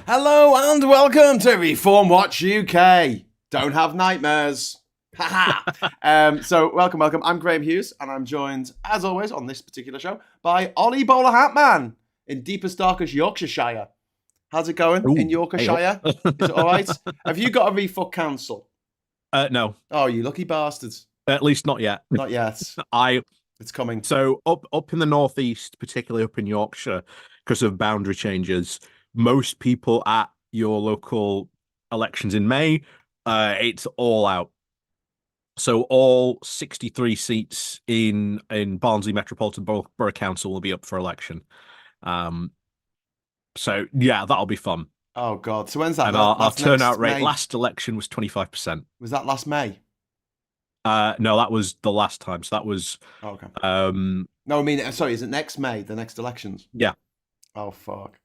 Hello and welcome to ReformWATCH UK. Don't have nightmares. So welcome. I'm Graham Hughes, and I'm joined, as always, on this particular show by Ollie Bowlerhatman in deepest, darkest Yorkshire. How's it going in Yorkshire? Is it all right? Have you got a refuck council? No, Oh, you lucky bastards! at least not yet. Not yet. I It's coming. So up in the northeast, particularly up in Yorkshire, because of boundary changes, most people at your local elections in May, it's all out. So all 63 seats in Barnsley Metropolitan Borough Council will be up for election. So yeah, that'll be fun. Oh God! So when's that? And our turnout rate May? last election was 25%. Was that last May? No, that was the last time. So that was okay. No, I mean, sorry, is it next May, the next elections? Yeah. Oh fuck.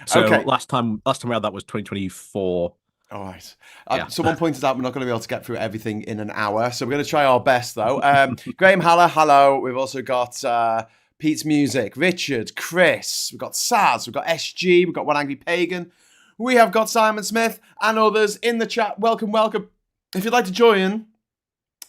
So okay. last time we had that was 2024. All right. Yeah. Someone pointed out we're not going to be able to get through everything in an hour, so we're going to try our best though. Graham Haller, hello. We've also got Pete's Music, Richard, Chris. We've got Saz. We've got SG. We've got One Angry Pagan. We have got Simon Smith and others in the chat. Welcome. If you'd like to join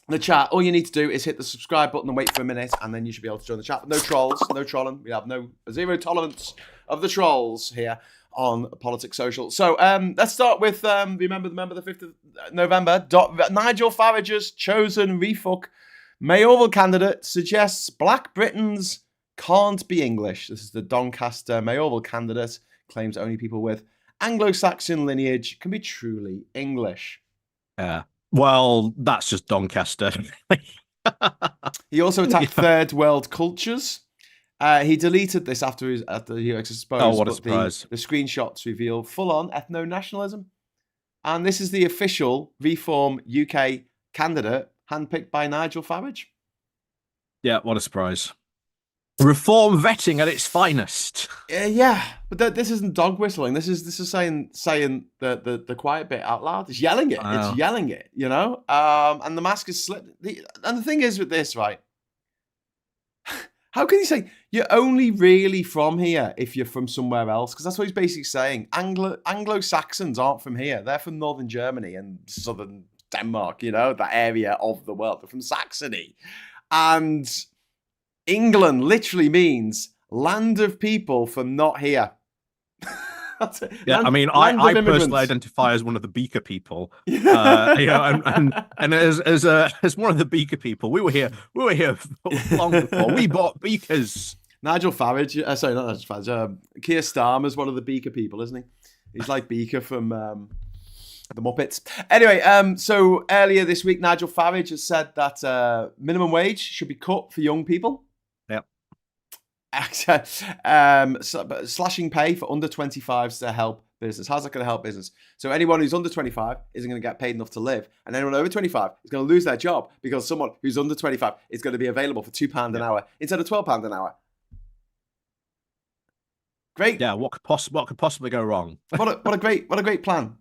the chat, all you need to do is hit the subscribe button and wait for a minute, and then you should be able to join the chat. No trolls, no trolling. We have zero tolerance of the trolls here on Politics Social. So let's start with remember the 5th of November. Nigel Farage's chosen refuck mayoral candidate suggests Black Britons can't be English. This is the Doncaster mayoral candidate. Claims only people with Anglo-Saxon lineage can be truly English. Yeah. Well, that's just Doncaster. He also attacked third world cultures. He deleted this after he was exposed. Oh, what a surprise. The screenshots reveal full-on ethno-nationalism. And this is the official Reform UK candidate handpicked by Nigel Farage. Yeah, what a surprise. Reform vetting at its finest. Yeah, but this isn't dog whistling. This is saying the quiet bit out loud. It's yelling it. Wow. It's yelling it, you know? And the mask is slipped. And the thing is with this, right? How can you say you're only really from here if you're from somewhere else? Because that's what he's basically saying. Anglo-Saxons aren't from here. They're from northern Germany and southern Denmark, you know, that area of the world. They're from Saxony. And England literally means land of people from not here. Yeah, I mean, I personally identify as one of the Beaker people. You know, and as one of the Beaker people, we were here long before we bought Beakers. Nigel Farage, sorry, not Nigel Farage. Keir Starmer's one of the Beaker people, isn't he? He's like Beaker from the Muppets. Anyway, so earlier this week, Nigel Farage has said that minimum wage should be cut for young people. Slashing pay for under 25s to help business. How's that going to help business? So anyone who's under 25 isn't going to get paid enough to live, and anyone over 25 is going to lose their job because someone who's under 25 is going to be available for £2 an hour instead of £12 an hour. Great. Yeah, what could possibly go wrong? what a great plan.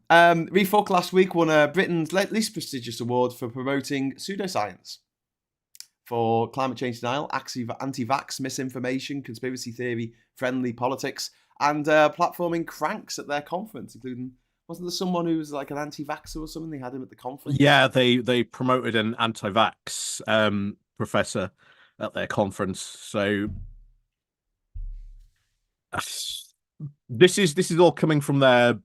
Refuck last week won Britain's least prestigious award for promoting pseudoscience, for climate change denial, anti-vax, misinformation, conspiracy theory, friendly politics, and platforming cranks at their conference, including, wasn't there someone who was like an anti-vaxxer or something? They had him at the conference. Yeah, they promoted an anti-vax professor at their conference. So this is all coming from their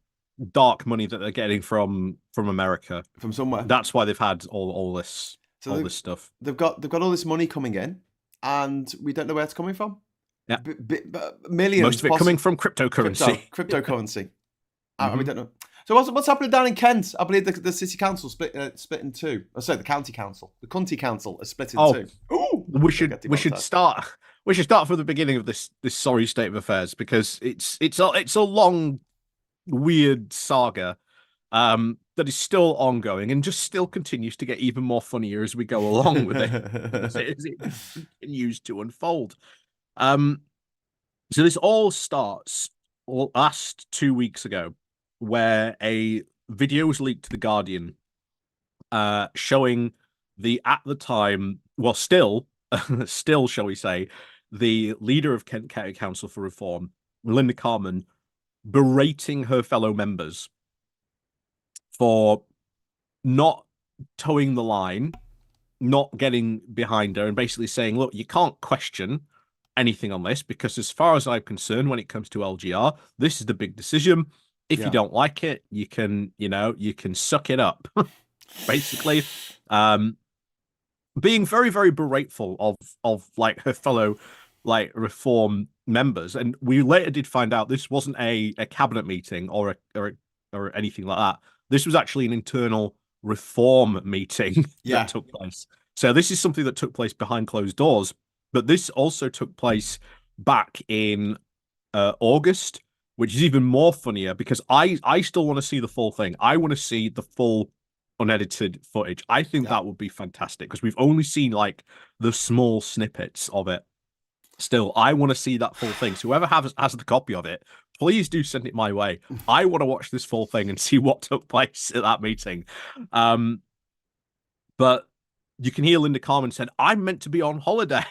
dark money that they're getting from America, from somewhere. That's why they've had all this. So all this stuff. They've got all this money coming in, and we don't know where it's coming from. Yeah, millions. Most of it coming from cryptocurrency. Cryptocurrency. And we don't know. So what's happening down in Kent? I believe the city council split in two. Oh, sorry, the county council, the county council, is split in two. Ooh, we should start from the beginning of this sorry state of affairs, because it's a long, weird saga. That is still ongoing and just still continues to get even more funnier as we go along with it, as it continues to unfold. So this all starts last 2 weeks ago, where a video was leaked to The Guardian, showing at the time, well, still, shall we say, the leader of Kent County Council for Reform, Linda Carman, berating her fellow members for not towing the line, not getting behind her, and basically saying, look, you can't question anything on this, because as far as I'm concerned, when it comes to LGR, this is the big decision. If you don't like it, you can suck it up. Basically, being very, very berateful of like her fellow like reform members. And we later did find out this wasn't a cabinet meeting or anything like that. This was actually an internal reform meeting that took place. So this is something that took place behind closed doors, but this also took place back in August, which is even more funnier because I still want to see the full thing. I want to see the full unedited footage. I think that would be fantastic because we've only seen like the small snippets of it. Still, I want to see that full thing. So whoever has the copy of it, please do send it my way. I want to watch this full thing and see what took place at that meeting. But you can hear Linda Carmen said, I'm meant to be on holiday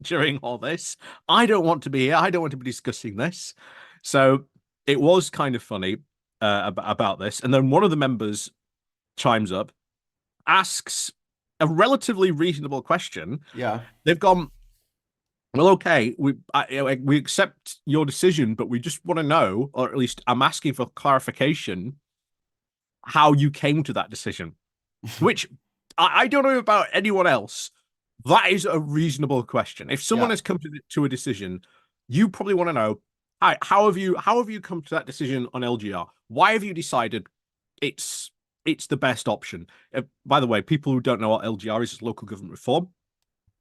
during all this. I don't want to be here. I don't want to be discussing this. So it was kind of funny about this. And then one of the members chimes up, asks a relatively reasonable question. Yeah. They've gone, well, okay, we accept your decision, but we just want to know, or at least I'm asking for clarification, how you came to that decision. Which I don't know about anyone else. That is a reasonable question. If someone has come to a decision, you probably want to know, how have you come to that decision on LGR? Why have you decided it's the best option? By the way, people who don't know what LGR is local government reform.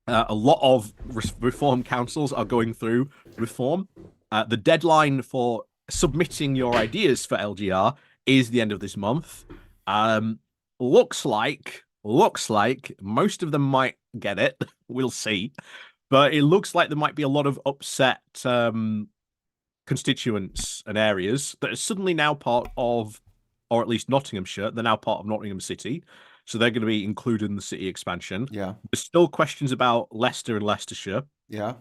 A lot of reform councils are going through reform. The deadline for submitting your ideas for LGR is the end of this month. Looks like most of them might get it. We'll see. But it looks like there might be a lot of upset constituents and areas that are suddenly now part of, or at least Nottinghamshire, they're now part of Nottingham City. So they're going to be included in the city expansion. Yeah. There's still questions about Leicester and Leicestershire. Yeah.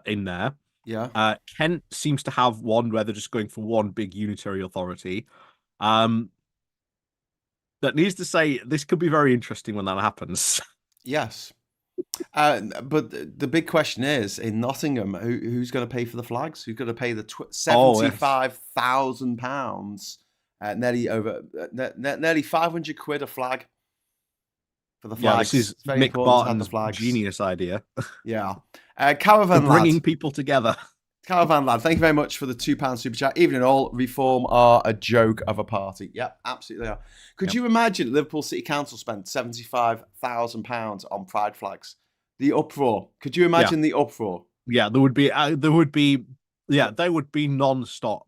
In there. Yeah. Kent seems to have one where they're just going for one big unitary authority. That needs to say this could be very interesting when that happens. Yes. But the big question is, in Nottingham, who's going to pay for the flags? Who's going to pay the £75,000? Nearly 500 quid a flag for the flags. Yeah, this is Mick Barton's genius idea. Yeah. Caravan Lad. Bringing people together. Caravan Lad, thank you very much for the £2 super chat. Even in all, Reform are a joke of a party. Yeah, absolutely are. Could you imagine Liverpool City Council spent £75,000 on pride flags? The uproar. Could you imagine the uproar? Yeah, they would be non-stop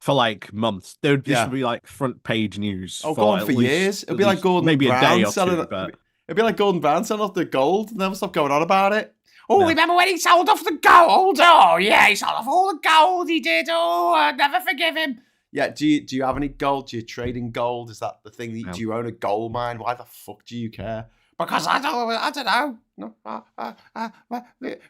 for like months. There would just be like front page news. Oh, go on for years. It'd be like Gordon maybe Brown a day or selling two, but... It'd be like Gordon Brown selling off the gold. Never stop going on about it. Oh, remember when he sold off the gold? Oh, yeah, he sold off all the gold he did. Oh, I'd never forgive him. Yeah, do you have any gold? Do you trade in gold? Is that the thing? Do you own a gold mine? Why the fuck do you care? Because I don't know.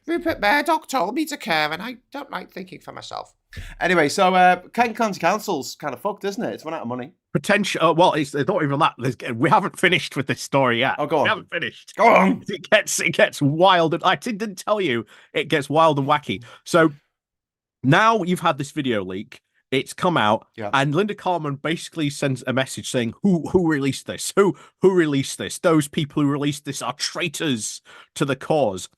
Rupert Murdoch told me to care, and I don't like thinking for myself. Anyway, so Kent County Council's kind of fucked, isn't it? It's run out of money. Potential. Well, it's not even that. We haven't finished with this story yet. Oh, go on. We haven't finished. Go on. It gets wild. And I didn't tell you it gets wild and wacky. So now you've had this video leak. It's come out, and Linda Carmen basically sends a message saying, "Who released this? Who released this? Those people who released this are traitors to the cause."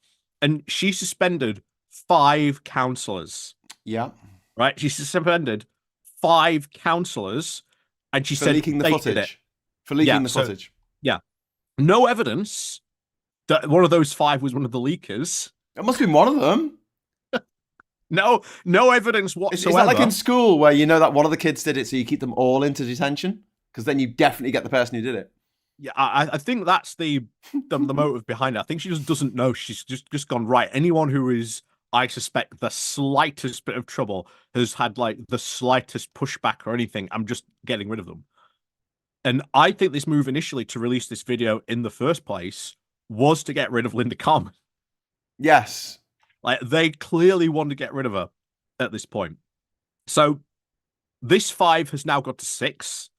And she suspended 5 councillors. Yeah. Right? She suspended 5 councillors, and she said leaking the footage. For leaking the footage. Yeah. No evidence that one of those 5 was one of the leakers. It must have been one of them. No evidence whatsoever. Is that like in school where you know that one of the kids did it, so you keep them all into detention? Because then you definitely get the person who did it. Yeah, I think that's the motive behind it. I think she just doesn't know. She's just gone, right, anyone who is, I suspect, the slightest bit of trouble, has had like the slightest pushback or anything, I'm just getting rid of them. And I think this move initially to release this video in the first place was to get rid of Linda Carmen. Yes. Like, they clearly wanted to get rid of her at this point. So this 5 has now got to 6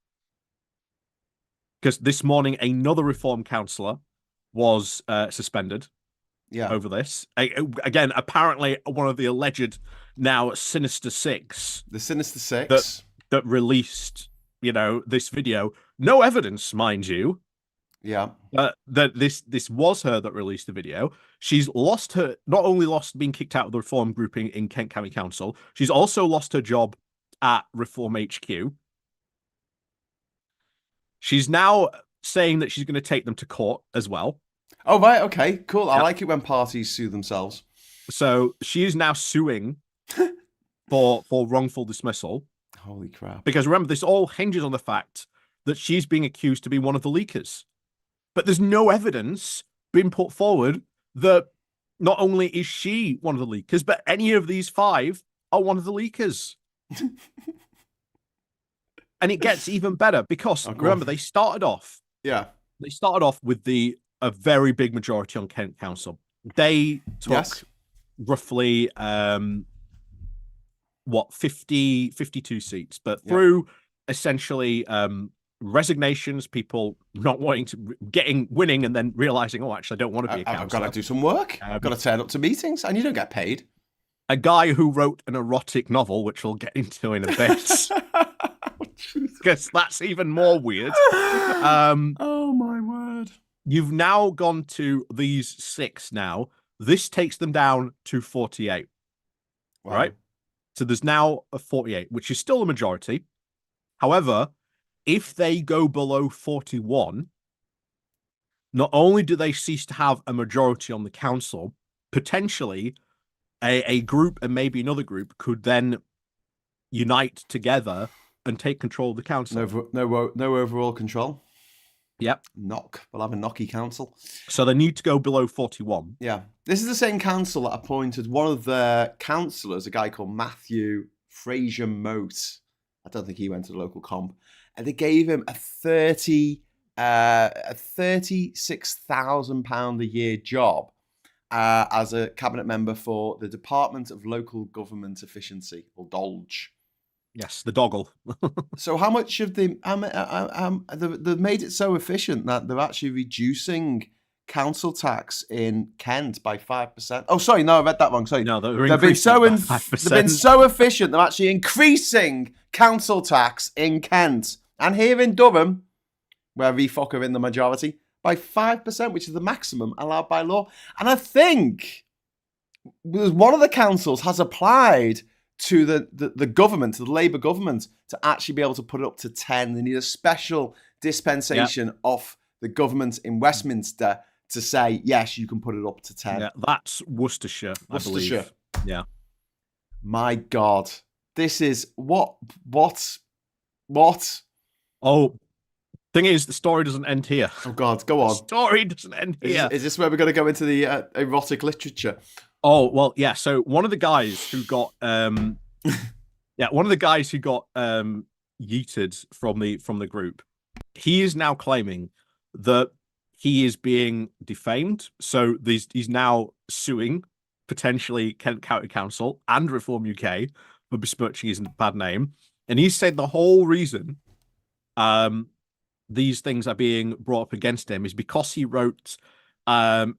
because this morning another Reform councillor was suspended over this. Again, apparently one of the alleged now Sinister Six. The Sinister Six. That released, this video. No evidence, mind you. Yeah. That this was her that released the video. She's not only lost being kicked out of the Reform grouping in Kent County Council, she's also lost her job at Reform HQ. She's now saying that she's going to take them to court as well. Oh, right. Okay, cool. I like it when parties sue themselves. So she is now suing for wrongful dismissal. Holy crap. Because remember, this all hinges on the fact that she's being accused to be one of the leakers. But there's no evidence being put forward that not only is she one of the leakers, but any of these 5 are one of the leakers. And it gets even better because remember, they started off. Yeah. They started off with a very big majority on Kent Council. They took roughly 52 seats, but through essentially resignations, people not wanting to winning and then realizing, oh, actually I don't want to be a councillor. I've got to do some work. I've got to turn up to meetings and you don't get paid. A guy who wrote an erotic novel, which we'll get into in a bit. Because that's even more weird. Oh my word. You've now gone to these 6 now. This takes them down to 48. Wow. Right? So there's now a 48, which is still a majority. However, if they go below 41, not only do they cease to have a majority on the council, potentially a group and maybe another group could then unite together and take control of the council. No overall control. Yep. We'll have a knocky council. So they need to go below 41. Yeah. This is the same council that appointed one of their councillors, a guy called Matthew Fraser Moat. I don't think he went to the local comp. And they gave him a £36,000 a year job as a cabinet member for the Department of Local Government Efficiency, or DOLGE. Yes, the doggle. So how much of they've made it so efficient that they're actually reducing council tax in Kent by 5%. Oh, sorry, no, I read that wrong. Sorry, no, they've been so efficient. They're actually increasing council tax in Kent and here in Durham, where ReFoc are in the majority, by 5%, which is the maximum allowed by law. And I think one of the councils has applied to the government, to the Labour government, to actually be able to put it up to 10. They need a special dispensation of the government in Westminster to say, yes, you can put it up to 10. Yeah, that's Worcestershire, I believe. Yeah. My God. This is what? Oh, thing is, the story doesn't end here. Oh, God, go on. The story doesn't end here. Is this where we're going to go into the erotic literature? Oh, well, yeah. So one of the guys who got yeeted from the group, he is now claiming that he is being defamed. So he's now suing potentially Kent County Council and Reform UK for besmirching his bad name. And he said the whole reason these things are being brought up against him is because he wrote an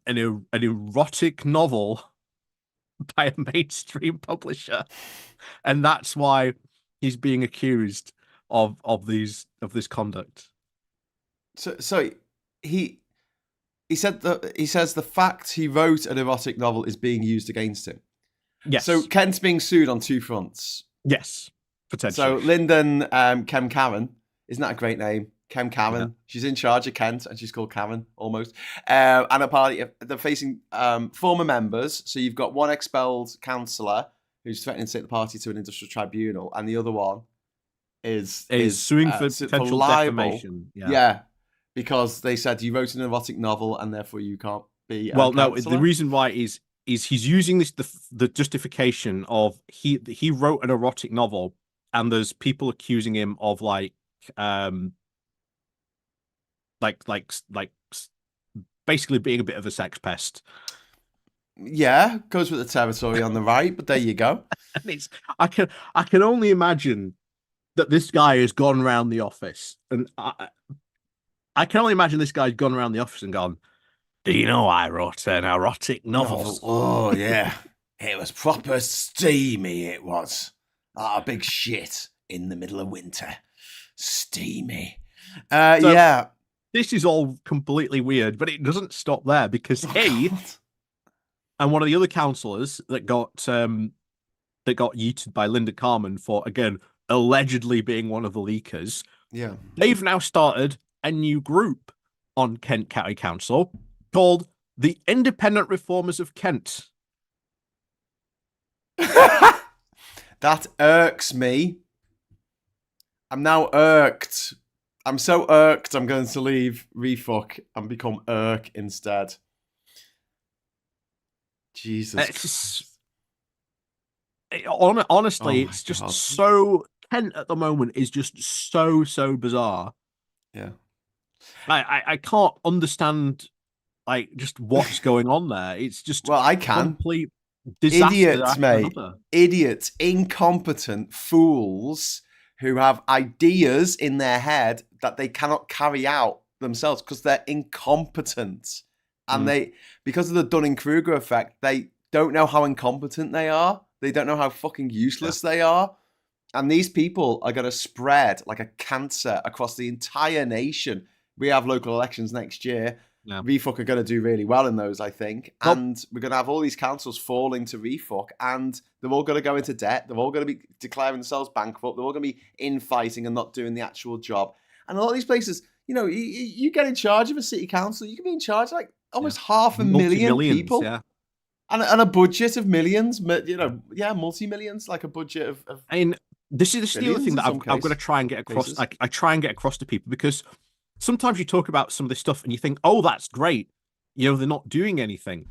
erotic novel by a mainstream publisher, and that's why he's being accused of this conduct. So he says the fact he wrote an erotic novel is being used against him. Yes. So Kent's being sued on 2 fronts. Yes, potentially. So Lyndon Kem Karen, isn't that a great name? Kem Karen. Yeah. She's in charge of Kent, and she's called Karen almost. And a party, they're facing former members. So you've got one expelled councillor who's threatening to take the party to an industrial tribunal, and the other one is suing for potential defamation. Yeah, because they said you wrote an erotic novel, and therefore you can't be. Well, no, the reason why is he's using this the justification of he wrote an erotic novel, and there's people accusing him of like basically being a bit of a sex pest. Yeah, goes with the territory on the right, but there you go. And I can only imagine that this guy has gone around the office, and I can only imagine this guy's gone around the office and gone, "Do you know I wrote an erotic novel?" Oh yeah, it was proper steamy. It was big shit in the middle of winter, steamy. Yeah, this is all completely weird, but it doesn't stop there because he and one of the other councillors that got yeeted by Linda Carman for, again, allegedly being one of the leakers. Yeah, they've now started a new group on Kent County Council called the Independent Reformers of Kent. That irks me. I'm now irked. I'm so irked. I'm going to leave Refuck and become irk instead. Jesus. Honestly, it's just God. So Kent at the moment is just so bizarre. Yeah, I can't understand like just what's going on there. It's just I can. Complete disaster. Idiots, mate. Idiots, incompetent fools who have ideas in their head that they cannot carry out themselves because they're incompetent, and because of the Dunning-Kruger effect, they don't know how incompetent they are. They don't know how fucking useless they are. And these people are going to spread like a cancer across the entire nation. We have local elections next year. Yeah. Refuck are going to do really well in those, I think. And we're going to have all these councils falling to Refuck, and they're all going to go into debt. They're all going to be declaring themselves bankrupt. They're all going to be infighting and not doing the actual job. And a lot of these places, you get in charge of a city council, you can be in charge of like almost 500,000 people. Yeah. And a budget of millions, multi-millions, like a budget of I mean, this is the other thing that I'm going to try and get across. I try and get across to people because sometimes you talk about some of this stuff and you think, oh, that's great. They're not doing anything.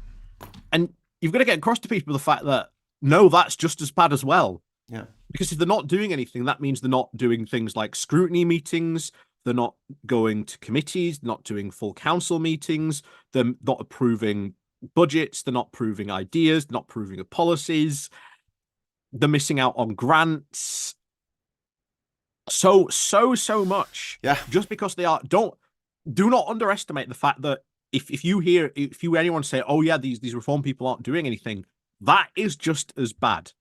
And you've got to get across to people the fact that, no, that's just as bad as well. Yeah. Because if they're not doing anything, that means they're not doing things like scrutiny meetings. They're not going to committees, not doing full council meetings. They're not approving budgets, they're not proving ideas, they're not proving policies, they're missing out on grants, so much. Yeah, just because they are. Do not underestimate the fact that if you anyone say, oh yeah, these reform people aren't doing anything, that is just as bad,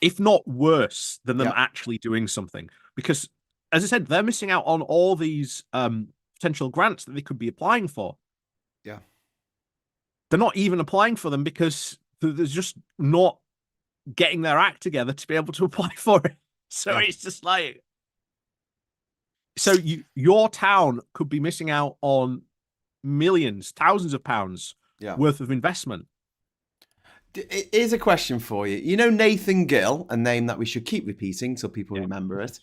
if not worse than them actually doing something. Because as I said, they're missing out on all these potential grants that they could be applying for. They're not even applying for them because they're just not getting their act together to be able to apply for it. So it's just like, your town could be missing out on millions, thousands of pounds worth of investment. Here's a question for you. You know Nathan Gill, a name that we should keep repeating till people remember it.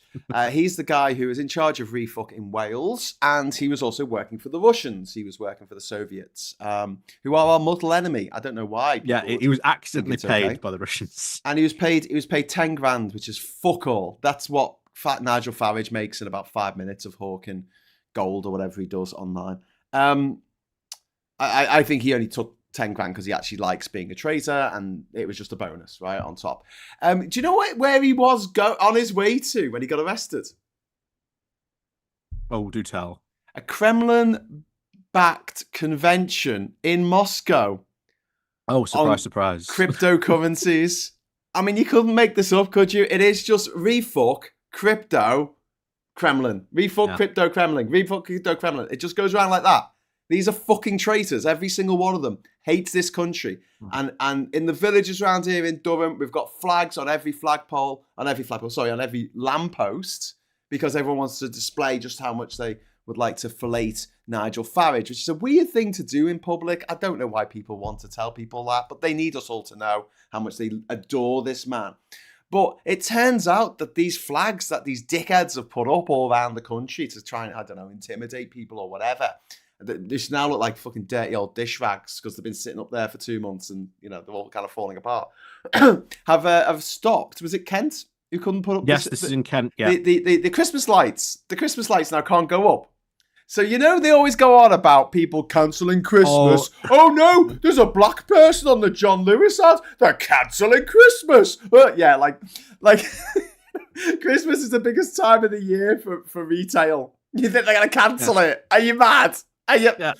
He's the guy who was in charge of Refuck in Wales, and he was also working for the Russians. He was working for the Soviets, who are our mortal enemy. I don't know why. Yeah, he was accidentally paid by the Russians. And he was paid 10 grand, which is fuck all. That's what Nigel Farage makes in about 5 minutes of hawking gold or whatever he does online. I think he only took 10 grand because he actually likes being a traitor, and it was just a bonus, right, on top. Do you know where he was on his way to when he got arrested? Oh, do tell. A Kremlin-backed convention in Moscow. Oh, surprise. Cryptocurrencies. I mean, you couldn't make this up, could you? It is just Refuck, crypto, Kremlin. Refuck, crypto, Kremlin. Refuck, crypto, Kremlin. It just goes around like that. These are fucking traitors. Every single one of them hates this country. And in the villages around here in Durham, we've got flags on every on every lamppost, because everyone wants to display just how much they would like to fillet Nigel Farage, which is a weird thing to do in public. I don't know why people want to tell people that, but they need us all to know how much they adore this man. But it turns out that these flags that these dickheads have put up all around the country to try and, I don't know, intimidate people or whatever, they now look like fucking dirty old dish rags because they've been sitting up there for 2 months and, they're all kind of falling apart. have stopped. Was it Kent who couldn't put up? Yes, this is in Kent. Yeah. The Christmas lights. The Christmas lights now can't go up. So, you know, they always go on about people cancelling Christmas. Oh, no, there's a black person on the John Lewis ad. They're cancelling Christmas. Yeah, like Christmas is the biggest time of the year for retail. You think they're going to cancel it? Are you mad? Are you? Yeah.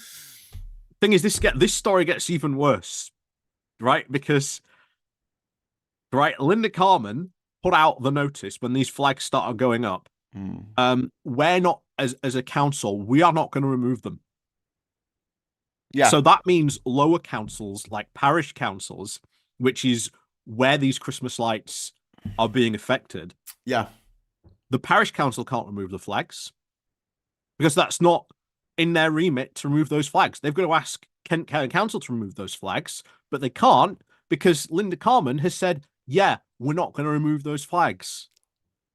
Thing is, this story gets even worse, right? Because, right, Linda Carmen put out the notice when these flags started going up. We're not, as a council, we are not going to remove them. Yeah. So that means lower councils, like parish councils, which is where these Christmas lights are being affected. Yeah. The parish council can't remove the flags because that's not in their remit to remove those flags. They've got to ask Kent County Council to remove those flags, but they can't because Linda Carmen has said, yeah, we're not going to remove those flags.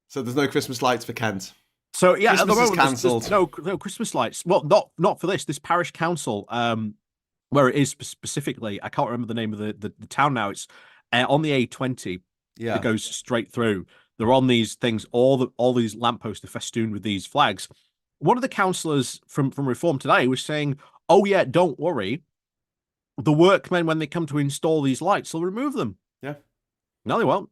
So there's no Christmas lights for Kent. So yeah, Christmas at the moment, is cancelled. There's no Christmas lights. Well, not for this parish council, where it is specifically. I can't remember the name of the town now. It's on the A20. Yeah, it goes straight through. They're on these things. All these lampposts are festooned with these flags. One of the councillors from Reform today was saying, "Oh yeah, don't worry. The workmen, when they come to install these lights, they'll remove them." Yeah. No, they won't.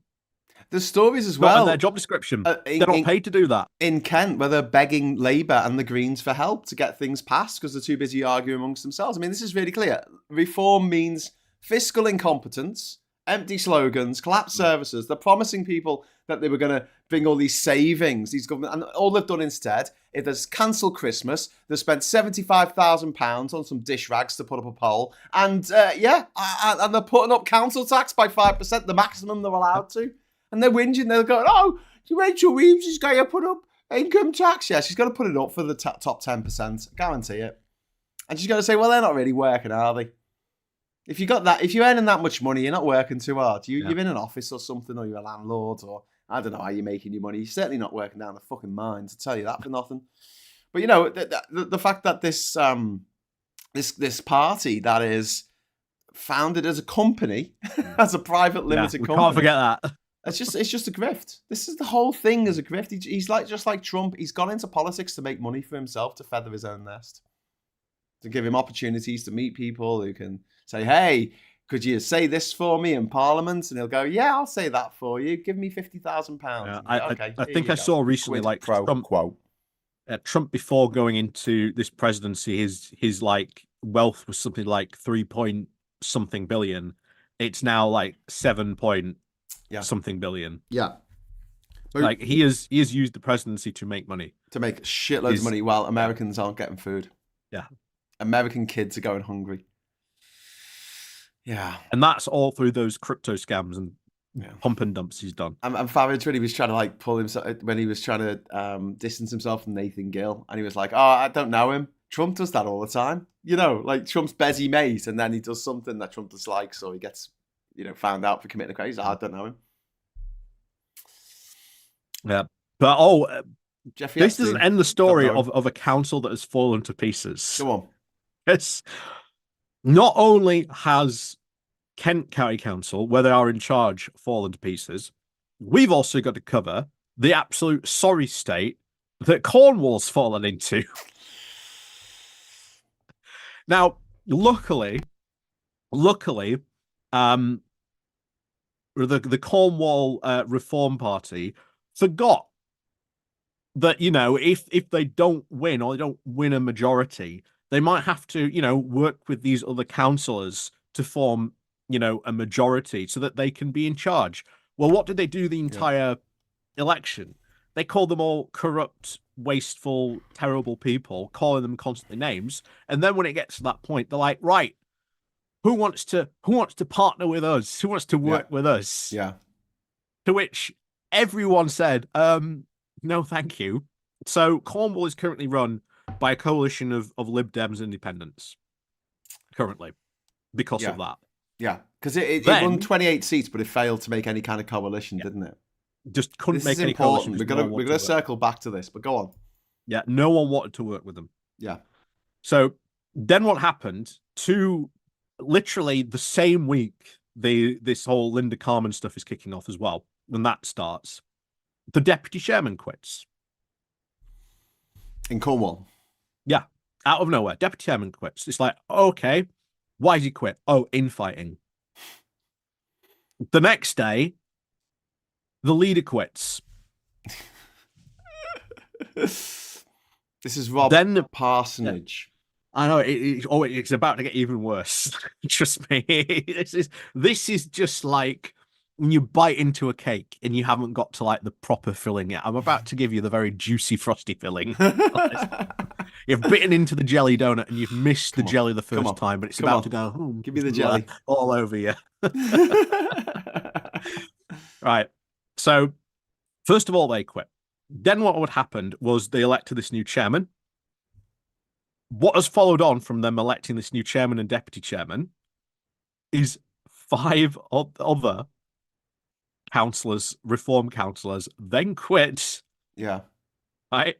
There's stories as well. Not in their job description. They're not paid to do that. In Kent, where they're begging Labour and the Greens for help to get things passed because they're too busy arguing amongst themselves. I mean, this is really clear. Reform means fiscal incompetence, empty slogans, collapsed services. They're promising people that they were going to bring all these savings, these government, and all they've done instead is they've cancelled Christmas. They've spent £75,000 on some dish rags to put up a poll, and and they're putting up council tax by 5%, the maximum they're allowed to. And they're whinging. They're going, "Oh, Rachel Reeves is going to put up income tax." Yeah, she's going to put it up for the top 10%. Guarantee it. And she's going to say, "Well, they're not really working, are they? If you're earning that much money, you're not working too hard. You're in an office or something, or you're a landlord, or I don't know how you're making your money. You're certainly not working down the fucking mines. I tell you that for nothing." But you know, the fact that this party that is founded as a company, as a private limited company, can't forget that. It's just a grift. This is the whole thing as a grift. He's just like Trump. He's gone into politics to make money for himself, to feather his own nest, to give him opportunities to meet people who can say, "Hey, could you say this for me in Parliament?" And he'll go, "Yeah, I'll say that for you. Give me £50,000." Yeah, okay. I think I saw recently, like Trump before going into this presidency, his like wealth was something like 3-point-something billion. It's now like 7-point-something billion. Yeah. Like he has used the presidency to make money. To make shitloads of money while Americans aren't getting food. Yeah. American kids are going hungry. Yeah. And that's all through those crypto scams and pump and dumps he's done. And Farage, when he was trying to like pull himself, when he was trying to distance himself from Nathan Gill, and he was like, "Oh, I don't know him." Trump does that all the time. You know, like Trump's busy mate, and then he does something that Trump dislikes, or he gets, found out for committing a crime. He's like, "I don't know him." Yeah. But Jeffrey this Epstein, doesn't end the story of a council that has fallen to pieces. Go on. It's not only has Kent County Council, where they are in charge, fallen to pieces, we've also got to cover the absolute sorry state that Cornwall's fallen into. Now, luckily, the Cornwall Reform Party forgot that, if they don't win or they don't win a majority, they might have to, work with these other councillors to form, a majority so that they can be in charge. Well, what did they do the entire election? They called them all corrupt, wasteful, terrible people, calling them constantly names. And then when it gets to that point, they're like, right, who wants to partner with us? Who wants to work with us? Yeah. To which everyone said, no, thank you. So Cornwall is currently run by a coalition of Lib Dems and Independents currently because of that. Yeah, because it won 28 seats, but it failed to make any kind of coalition, didn't it? Just couldn't make any coalition. coalition. We're gonna circle back to this, but go on. Yeah, no one wanted to work with them. Yeah. So then what happened? Literally the same week, this whole Linda Carmen stuff is kicking off as well. When that starts, the deputy chairman quits. In Cornwall. Yeah, out of nowhere, deputy chairman quits. It's like, okay, why did he quit? Oh, infighting. The next day, the leader quits. This is Rob Then Parsonage. I know it's about to get even worse. Trust me. This is just like when you bite into a cake and you haven't got to like the proper filling yet. I'm about to give you the very juicy frosty filling. You've bitten into the jelly donut and you've missed the jelly the first time, but it's about to go. Give me the jelly all over you. Right. So first of all, they quit. Then what would happen was they elected this new chairman. What has followed on from them electing this new chairman and deputy chairman is 5 other councillors, reform councillors, then quit. Yeah. Right?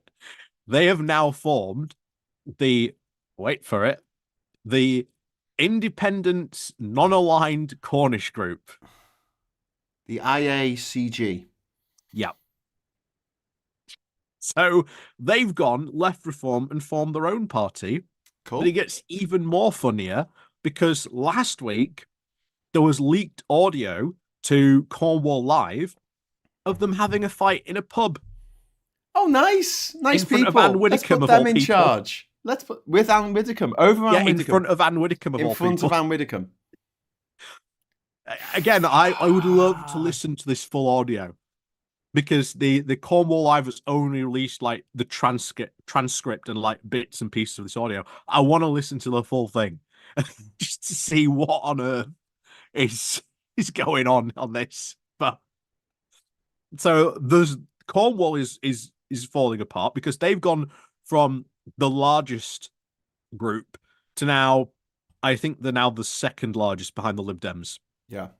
They have now formed wait for it, the Independent Non-Aligned Cornish Group. The IACG. Yeah. So they've gone left reform and formed their own party. Cool. But it gets even more funnier because last week there was leaked audio to Cornwall Live of them having a fight in a pub. Oh, nice. Nice in people. Front of Anne Widdecombe, let's put them in charge. Let's put with Anne Widdecombe. Over Anne Widdecombe. In front of Anne Widdecombe of all people. In front of Anne Widdecombe. Again, I would love to listen to this full audio. Because the Cornwall Live has only released like the transcript and like bits and pieces of this audio. I want to listen to the full thing just to see what on earth is going on this. But so there's Cornwall is falling apart because they've gone from the largest group to now, I think they're now the second largest behind the Lib Dems. Yeah.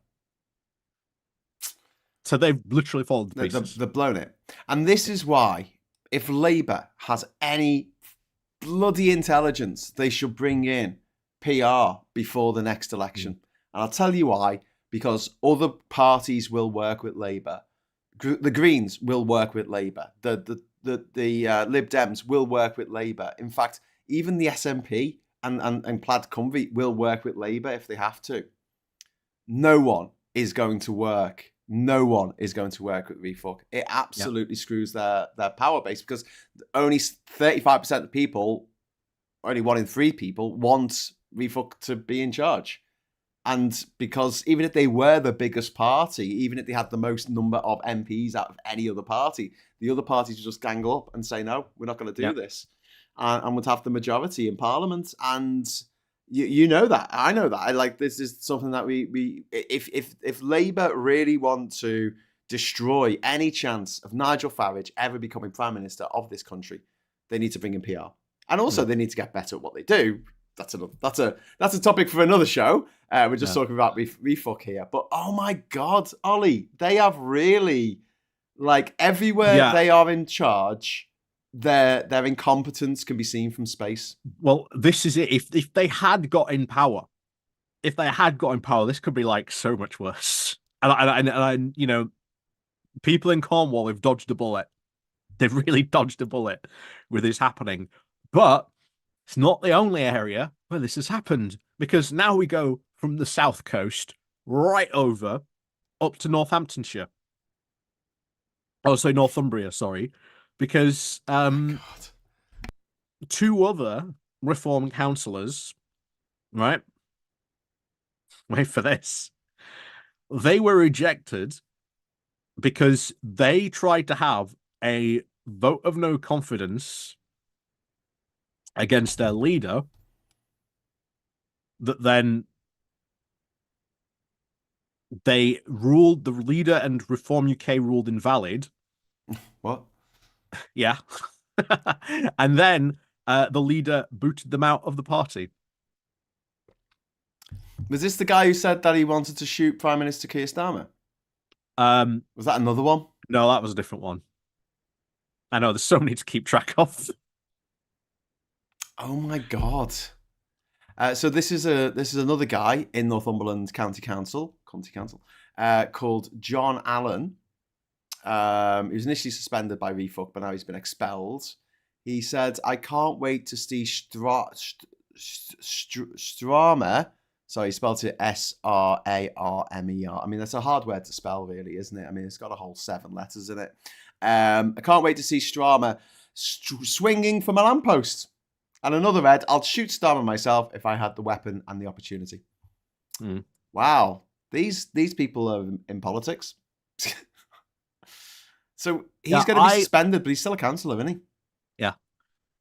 So they've literally fallen to pieces. They've blown it. And this is why, if Labour has any bloody intelligence, they should bring in PR before the next election. And I'll tell you why. Because other parties will work with Labour. The Greens will work with Labour. The Lib Dems will work with Labour. In fact, even the SNP and Plaid Cymru will work with Labour if they have to. No one is going to work. No one is going to work with ReFuck. It absolutely screws their power base because only 35% of people, only 1 in 3 people, want ReFuck to be in charge. And because even if they were the biggest party, even if they had the most number of MPs out of any other party, the other parties would just gang up and say, no, we're not going to do this. And would have the majority in Parliament. And you know that. I know that. This is something that if Labour really want to destroy any chance of Nigel Farage ever becoming Prime Minister of this country, they need to bring in PR. And also they need to get better at what they do. That's a topic for another show. We're just talking about ReFuck here. But oh my God, Ollie, they have really, everywhere they are in charge, their incompetence can be seen from space. Well, this is it. If they had got in power, this could be like so much worse. And you know, people in Cornwall have dodged a bullet. They've really dodged a bullet with this happening. But it's not the only area where this has happened, because now we go from the south coast right over up to Northamptonshire. Oh, sorry, Northumbria, sorry. Because 2 other reform councillors, right? Wait for this. They were rejected because they tried to have a vote of no confidence against their leader that then they ruled, the leader and Reform UK ruled invalid. What? Yeah. And then the leader booted them out of the party. Was this the guy who said that he wanted to shoot Prime Minister Keir Starmer? Was that another one? No, that was a different one. I know, there's so many to keep track of. Oh my God. So this is another guy in Northumberland County Council called John Allen. He was initially suspended by ReFuck, but now he's been expelled. He said, I can't wait to see Strarmer. Sorry, he spelled it Sararmer. I mean, that's a hard word to spell, really, isn't it? I mean, it's got a whole 7 letters in it. I can't wait to see Strarmer swinging from a lamppost. And another read, I'll shoot Starmer myself if I had the weapon and the opportunity. Wow. These people are in politics. So he's going to be suspended, but he's still a councillor, isn't he? Yeah.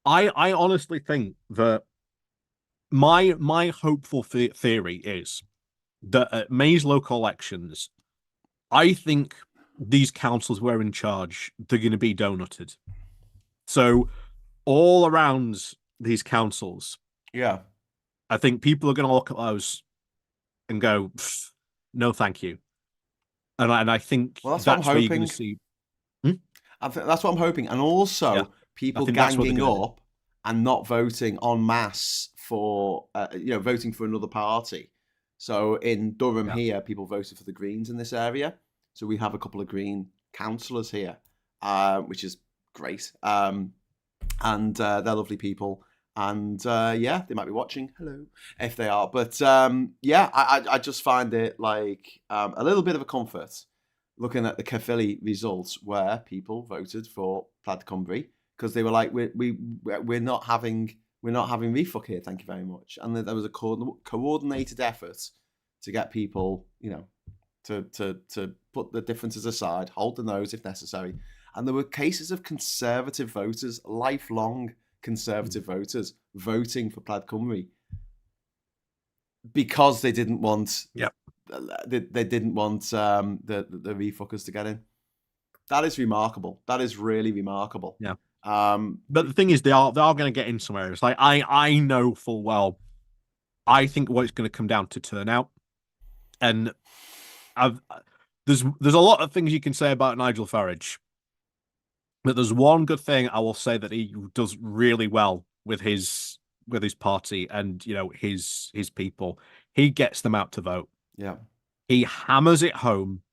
I honestly think that my hopeful theory is that at May's local elections, I think these councils were in charge, they're going to be donutted. So all around these councils, yeah, I think people are going to look at those and go, no, thank you. And I think that's where you're going to see. I think that's what I'm hoping. And also people ganging up and not voting en masse for, voting for another party. So in Durham here, people voted for the Greens in this area. So we have a couple of Green councillors here, which is great. And they're lovely people. And they might be watching. Hello, if they are. But I just find it like a little bit of a comfort looking at the Caerphilly results where people voted for Plaid Cymru because they were like, we're not having refuck here, thank you very much. And there was a coordinated effort to get people, to put the differences aside, hold the nose if necessary. And there were cases of conservative voters, lifelong conservative voters, voting for Plaid Cymru because they didn't want they didn't want the refuckers to get in. That is remarkable. That is really remarkable. Yeah. But the thing is, they are going to get in somewhere. It's like I know full well. I think what it's going to come down to turnout, and there's a lot of things you can say about Nigel Farage, but there's one good thing I will say that he does really well with his party and his people. He gets them out to vote. Yeah. He hammers it home.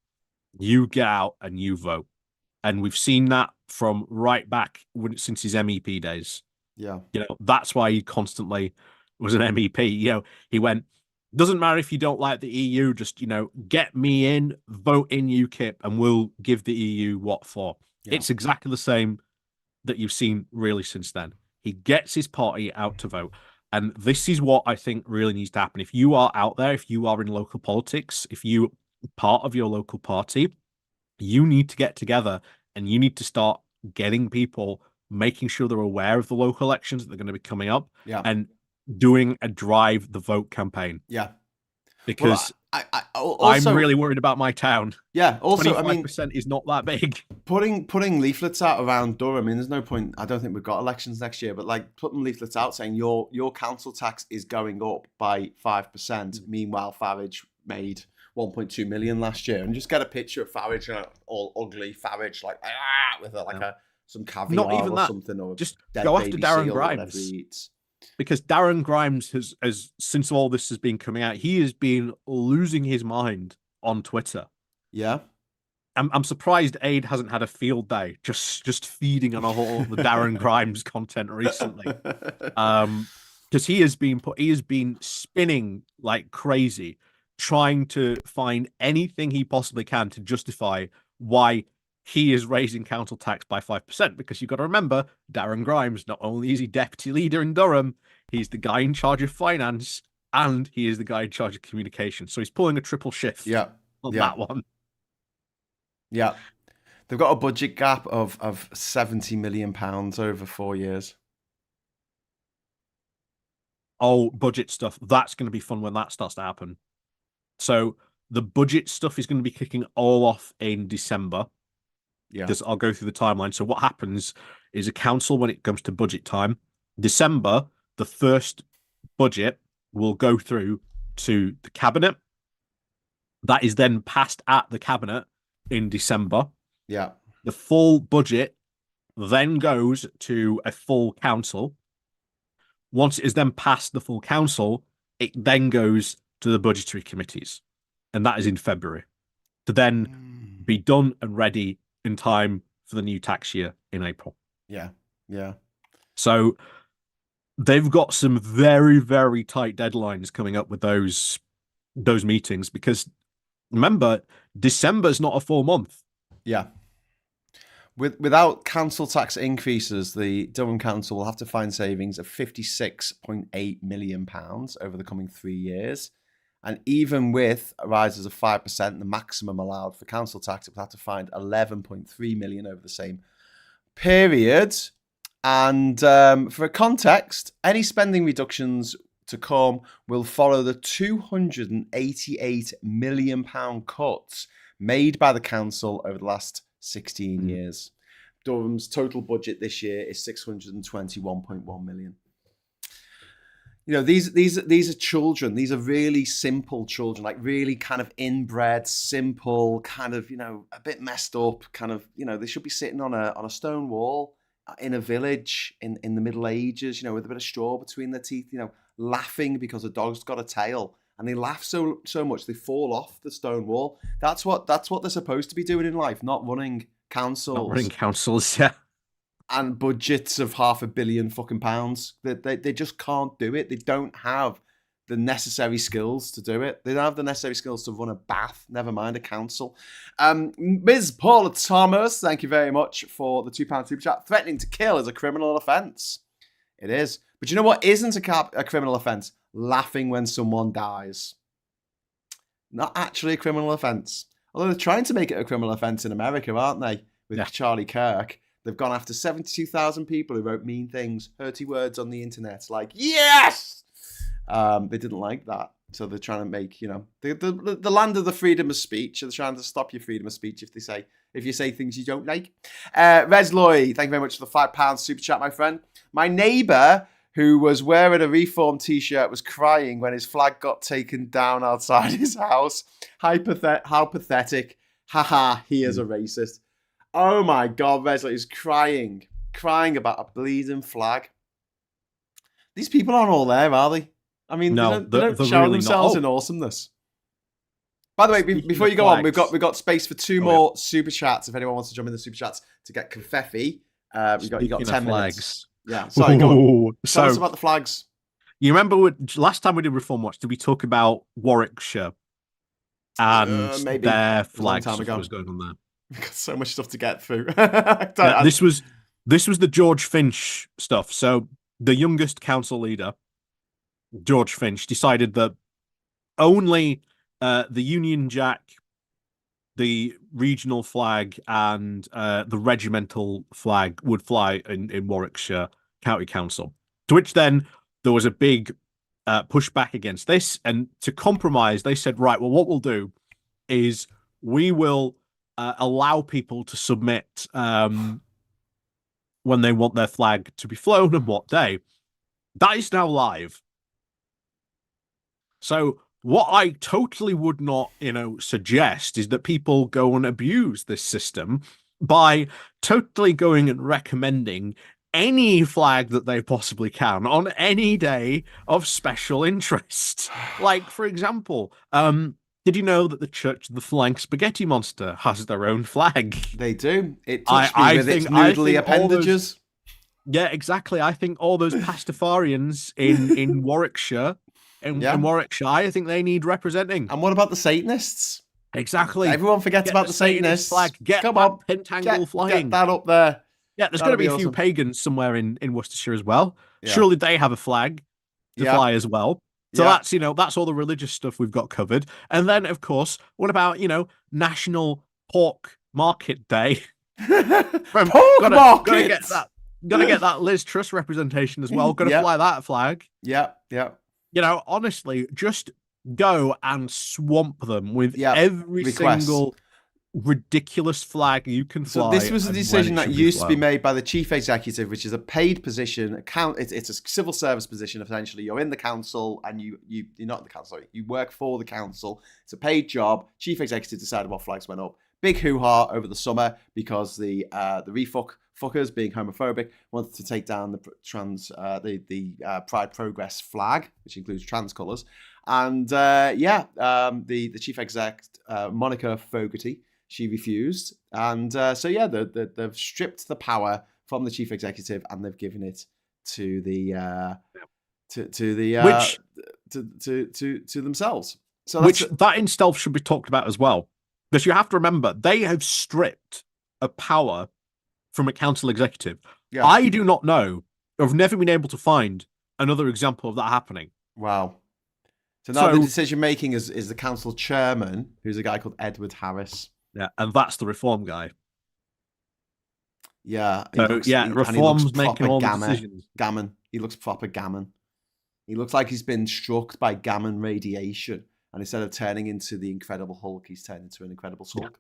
You get out and you vote. And we've seen that from right back since his MEP days. Yeah. That's why he constantly was an MEP. He went, doesn't matter if you don't like the EU, just, get me in, vote in UKIP, and we'll give the EU what for. Yeah. It's exactly the same that you've seen really since then. He gets his party out to vote. And this is what I think really needs to happen. If you are out there, if you are in local politics, if you are part of your local party, you need to get together and you need to start getting people, making sure they're aware of the local elections that are going to be coming up and doing a drive the vote campaign. Yeah. Because also, I'm really worried about my town. Yeah. Also, 25% is not that big. Putting leaflets out around Durham. I mean, there's no point. I don't think we've got elections next year, but like putting leaflets out saying your council tax is going up by 5%. Meanwhile, Farage made 1.2 million last year, and just get a picture of Farage, all ugly Farage, like with some caviar not even or that. something, or just go after Darren Grimes. Because Darren Grimes has since all this has been coming out, he has been losing his mind on Twitter. Yeah. I'm surprised Aid hasn't had a field day just feeding on all the Darren Grimes content recently. Because he has been spinning like crazy, trying to find anything he possibly can to justify why he is raising council tax by 5%, because you've got to remember, Darren Grimes, not only is he deputy leader in Durham, he's the guy in charge of finance, and he is the guy in charge of communication. So he's pulling a triple shift on that one. Yeah. They've got a budget gap of £70 million over 4 years. Oh, budget stuff. That's going to be fun when that starts to happen. So the budget stuff is going to be kicking all off in December. Yeah, I'll go through the timeline. So what happens is a council, when it comes to budget time, December, the first budget will go through to the cabinet. That is then passed at the cabinet in December. Yeah. The full budget then goes to a full council. Once it is then passed the full council, it then goes to the budgetary committees. And that is in February. To then be done and ready in time for the new tax year in April. Yeah, yeah. So they've got some very, very tight deadlines coming up with those meetings, because remember, December's not a full month. Yeah. Without council tax increases, the Durham Council will have to find savings of £56.8 million over the coming 3 years. And even with rises of 5%, the maximum allowed for council tax, it will have to find 11.3 million over the same period. And for context, any spending reductions to come will follow the £288 million cuts made by the council over the last 16 years. Durham's total budget this year is 621.1 million. You know, these are children. These are really simple children, like really kind of inbred, simple, kind of, you know, a bit messed up, kind of, you know, they should be sitting on a stone wall in a village in the Middle Ages, you know, with a bit of straw between their teeth, you know, laughing because a dog's got a tail. And they laugh so much they fall off the stone wall. That's what they're supposed to be doing in life, not running councils. Not running councils, yeah. And budgets of £500 million fucking pounds. They just can't do it. They don't have the necessary skills to do it. They don't have the necessary skills to run a bath, never mind a council. Ms. Paula Thomas, thank you very much for the £2 super chat. Threatening to kill is a criminal offence. It is. But you know what isn't a criminal offence? Laughing when someone dies. Not actually a criminal offence. Although they're trying to make it a criminal offence in America, aren't they? With Charlie Kirk. They've gone after 72,000 people who wrote mean things, hurty words on the internet. Like, yes! They didn't like that. So they're trying to make, you know, the land of the freedom of speech. They're trying to stop your freedom of speech if you say things you don't like. Rez Loy, thank you very much for the £5 super chat, my friend. My neighbour, who was wearing a Reform t-shirt, was crying when his flag got taken down outside his house. How pathetic. Haha, he is a racist. Oh my God, Wesley is crying about a bleeding flag. These people aren't all there, are they? I mean, no, they don't shower really themselves in awesome's. By the way, before you go on, we've got space for two more super chats. If anyone wants to jump in the super chats to get confetti, you got 10 minutes. Yeah, sorry, go on. Tell us about the flags. You remember last time we did ReformWATCH, did we talk about Warwickshire and their flags? What was going on there? We've got so much stuff to get through. This was the George Finch stuff. So the youngest council leader, George Finch, decided that only the Union Jack, the regional flag, and the regimental flag would fly in Warwickshire County Council. To which then there was a big pushback against this. And to compromise, they said, right, well, what we'll do is we will allow people to submit when they want their flag to be flown and what day. That is now live. So what I totally would not, suggest is that people go and abuse this system by totally going and recommending any flag that they possibly can on any day of special interest. Like, for example, did you know that the Church of the Flying Spaghetti Monster has their own flag? They do. It touched me with its noodly appendages. Yeah, exactly. I think all those Pastafarians in Warwickshire, in Warwickshire, I think they need representing. And what about the Satanists? Exactly. Everyone forgets about the Satanist flag. Come on, pentangle flying. Get that up there. Yeah, there's going to be a few pagans somewhere in Worcestershire as well. Yeah. Surely they have a flag to fly as well. So that's all the religious stuff we've got covered. And then, of course, what about, National Pork Market Day? Gotta get that Liz Truss representation as well. Gotta fly that flag. Yeah. Honestly, just go and swamp them with every single ridiculous flag you can fly. So this was a decision that used to be made by the chief executive, which is a paid position. It's a civil service position, essentially. You're in the council and you're not in the council, sorry. You work for the council. It's a paid job. Chief executive decided what flags went up. Big hoo-ha over the summer because the fuckers, being homophobic, wanted to take down the Pride Progress flag, which includes trans colours. And the chief exec, Monica Fogarty, she refused. And they've stripped the power from the chief executive and they've given it to the to themselves. So that in itself should be talked about as well, because you have to remember they have stripped a power from a council executive. Yeah. I do not know. I've never been able to find another example of that happening. Wow. So now the decision making is the council chairman, who's a guy called Edward Harris. Yeah, and that's the reform guy. Yeah. Reform's making all the decisions. Gammon. He looks proper gammon. He looks like he's been struck by gammon radiation, and instead of turning into the Incredible Hulk, he's turned into an Incredible Hulk.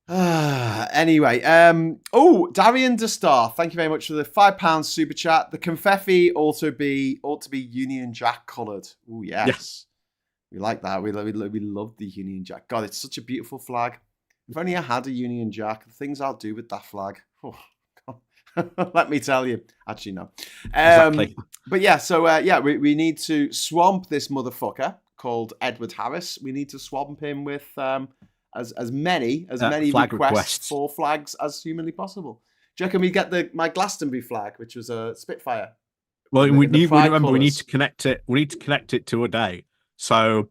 Yeah. Anyway, Darian Destar, thank you very much for the £5 super chat. The confetti ought to be Union Jack coloured. Oh yes, we like that. We love the Union Jack. God, it's such a beautiful flag. If only I had a Union Jack, the things I'll do with that flag. Oh, God. Let me tell you. Actually, no. Exactly. But yeah, so we need to swamp this motherfucker called Edward Harris. We need to swamp him with as many requests for flags as humanly possible. Do you reckon we get my Glastonbury flag, which was a Spitfire? Well, we need to connect it. We need to connect it to a day. So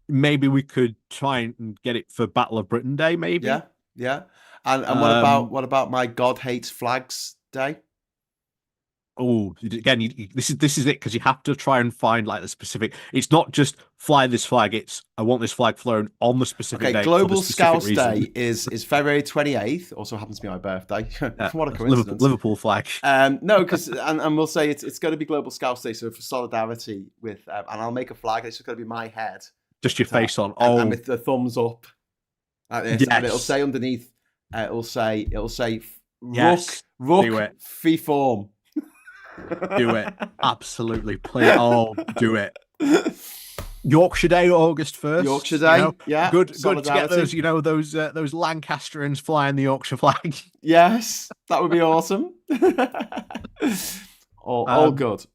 maybe we could try and get it for Battle of Britain Day, maybe. Yeah. And what about my God Hates Flags Day? Oh, again, this is it, because you have to try and find like the specific. It's not just fly this flag. It's I want this flag flown on the specific day. Global Scouts Day is February 28th. Also happens to be my birthday. What a coincidence! Liverpool flag. No, because and we'll say it's going to be Global Scouts Day, so for solidarity with, and I'll make a flag. It's just going to be my head, just your face on, and with the thumbs up. Yes. And it'll say underneath. It'll say yes, Rook Freeform. Do it. Absolutely. Do it. Yorkshire Day, August 1st. Yorkshire Day, yeah. Good to get those Lancastrians flying the Yorkshire flag. Yes, that would be awesome. All good.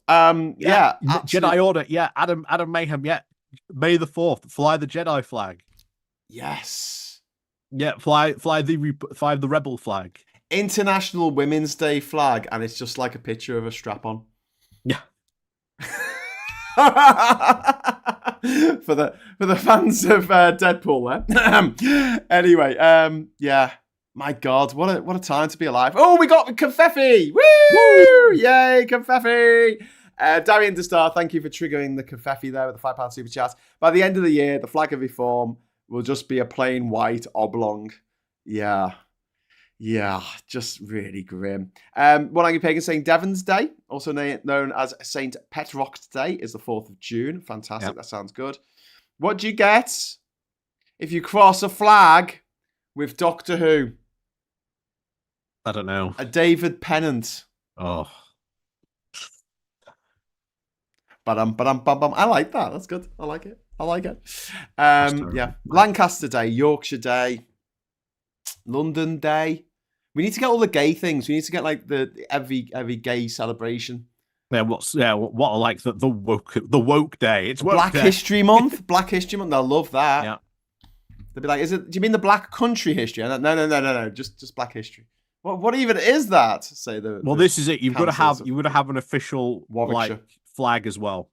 Jedi Order, yeah. Adam Mayhem, yeah. May the 4th, fly the Jedi flag. Yes. Yeah, fly the Rebel flag. International Women's Day flag, and it's just like a picture of a strap-on. Yeah. for the fans of Deadpool, there. Anyway, yeah. My God, what a time to be alive! Oh, we got confetti! Woo! Yay, confetti! Darian Destar, thank you for triggering the confetti there with the £5 super chat. By the end of the year, the flag of reform will just be a plain white oblong. Yeah, just really grim. One Angry Pagan saying Devon's Day, also known as St. Petrock's Day, is the 4th of June. Fantastic, That sounds good. What do you get if you cross a flag with Doctor Who? I don't know. A David Pennant. Oh. I like that. That's good. I like it. Yeah. Lancaster Day, Yorkshire Day, London Day. We need to get all the gay things. We need to get like every gay celebration. Yeah, what are like the woke day? It's woke Black day. History Month. Black History Month. They'll love that. Yeah. They'll be like, do you mean the Black Country History? No. Just Black History. What even is that? Say the. Well, this is it. You've got to have an official like flag as well.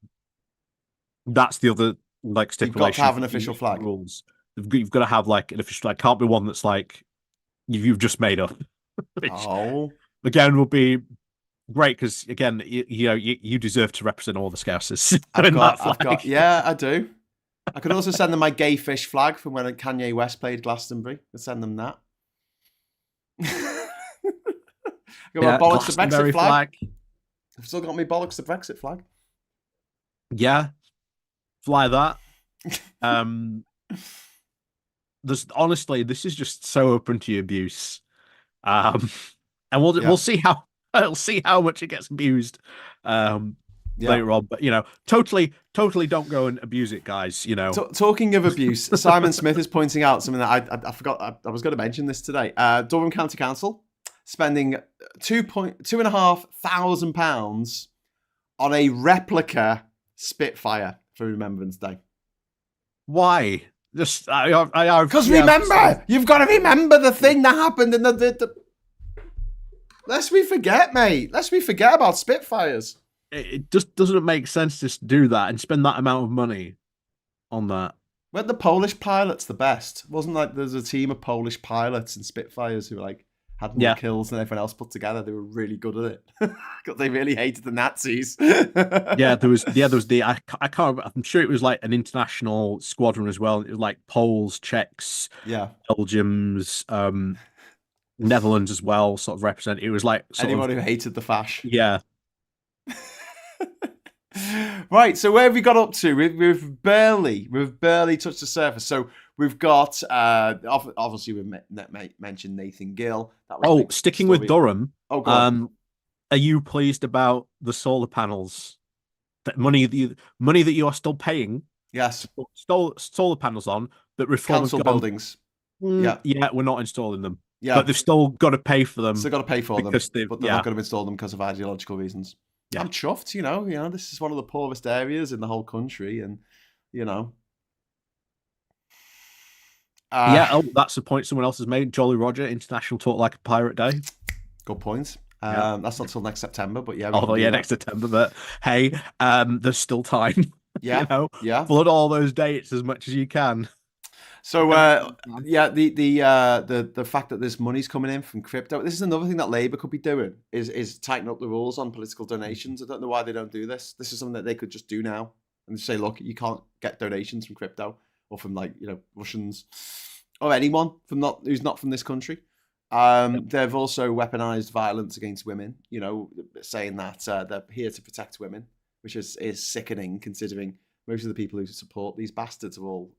That's the other like stipulation. You've got to have an official flag. Rules. You've got to have like an official flag. Can't be one that's like you've just made up. Which, again, will be great because again, you deserve to represent all the Scousers. Yeah, I do. I could also send them my gay fish flag from when Kanye West played Glastonbury. I'd send them that. Got my bollocks the Brexit flag. I've still got me bollocks the Brexit flag. Yeah, fly that. Honestly, this is just so open to abuse, and we'll see how much it gets abused later on. But totally don't go and abuse it, guys. Talking of abuse, Simon Smith is pointing out something that I forgot. I was going to mention this today. Durham County Council spending £2,500 on a replica Spitfire for Remembrance Day. Why? Just because remember, you've got to remember the thing that happened in the Lest we forget, mate. Lest we forget about Spitfires. It just doesn't make sense to do that and spend that amount of money on that. Weren't the Polish pilots the best? Wasn't like there's a team of Polish pilots and Spitfires who like had more kills than everyone else put together. They were really good at it because they really hated the Nazis. There was the I can't remember, I'm sure it was like an international squadron as well. It was like Poles, Czechs, Belgians, Netherlands as well, sort of represent. It was like anyone who hated the fash. Yeah. Right, so where have we got up to? We've barely touched the surface. So we've got obviously we've mentioned Nathan Gill. That was sticking with Durham. Oh, go on. Are you pleased about the solar panels? That money that you are still paying? Yes. Solar panels on that Reform council buildings. Yeah, we're not installing them. Yeah, but they've still got to pay for them. Still got to pay for them, but they're not going to install them because of ideological reasons. Yeah. I'm chuffed, you know, this is one of the poorest areas in the whole country, and that's the point someone else has made. Jolly Roger, International Talk Like a Pirate Day. Good point. That's not till next September, but yeah. Next September, but hey, there's still time. Yeah, flood all those dates as much as you can. So the fact that this money's coming in from crypto, this is another thing that Labour could be doing is tighten up the rules on political donations. I don't know why they don't do this. This is something that they could just do now and say, look, you can't get donations from crypto or from Russians or anyone who's not from this country. They've also weaponized violence against women, saying that they're here to protect women, which is sickening considering most of the people who support these bastards have all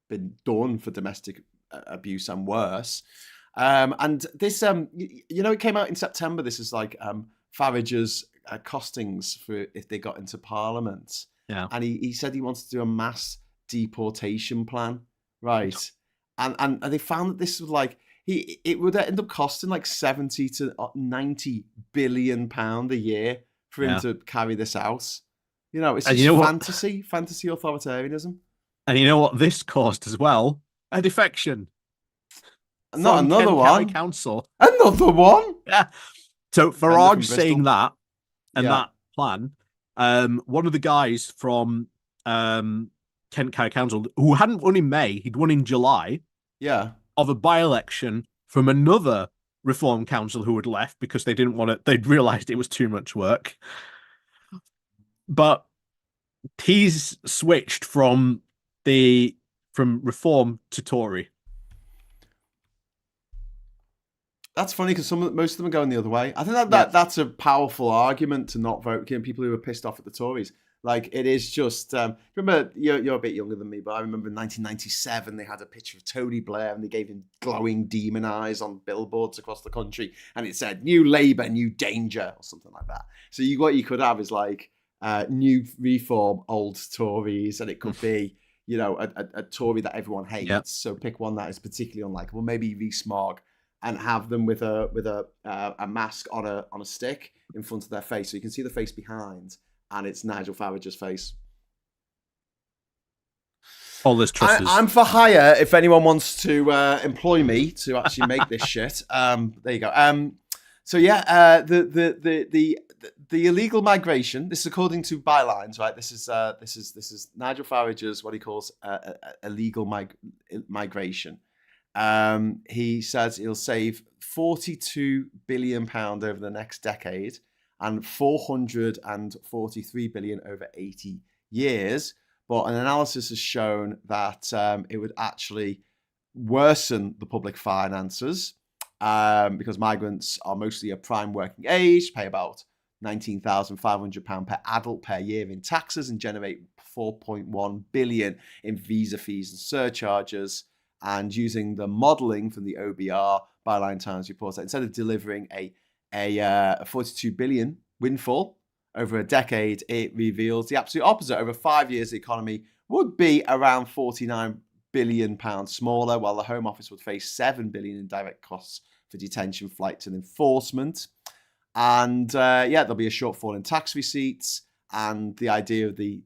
been done for domestic abuse and worse. And this, it came out in September. This is like Farage's costings for if they got into Parliament. Yeah. And he said he wants to do a mass deportation plan, right? And they found that this was like, it would end up costing like 70 to 90 billion pound a year for him to carry this out. It's just fantasy authoritarianism. And you know what this caused as well? A defection. Not another one. Council. Another one? Yeah. So Farage saying that and that plan, one of the guys from Kent County Council, who hadn't won in May, he'd won in July. Yeah. Of a by-election from another Reform Council who had left because they didn't want it. They'd realised it was too much work. But he's switched from Reform to Tory. That's funny because most of them are going the other way. I think that's a powerful argument to not vote. People who are pissed off at the Tories. Like, it is just... remember, you're a bit younger than me, but I remember in 1997, they had a picture of Tony Blair and they gave him glowing demon eyes on billboards across the country. And it said, New Labour, New Danger, or something like that. So what you could have is like New Reform, Old Tories, and it could be, a Tory that everyone hates. Yep. So pick one that is particularly unlikable, maybe Rees-Mogg, and have them with a mask on a stick in front of their face. So you can see the face behind. And it's Nigel Farage's face. All this trust. I'm for hire if anyone wants to employ me to actually make this shit. There you go. So yeah, the illegal migration. This is according to bylines, right? This is Nigel Farage's what he calls illegal migration. He says he'll save £42 billion over the next decade. And 443 billion over 80 years. But an analysis has shown that it would actually worsen the public finances because migrants are mostly a prime working age, pay about £19,500 per adult per year in taxes and generate 4.1 billion in visa fees and surcharges. And using the modelling from the OBR, Byline Times reports that instead of delivering a 42 billion windfall over a decade, it reveals the absolute opposite. Over 5 years, the economy would be around 49 billion pounds smaller, while the Home Office would face 7 billion in direct costs for detention, flights, and enforcement. And there'll be a shortfall in tax receipts, and the idea of the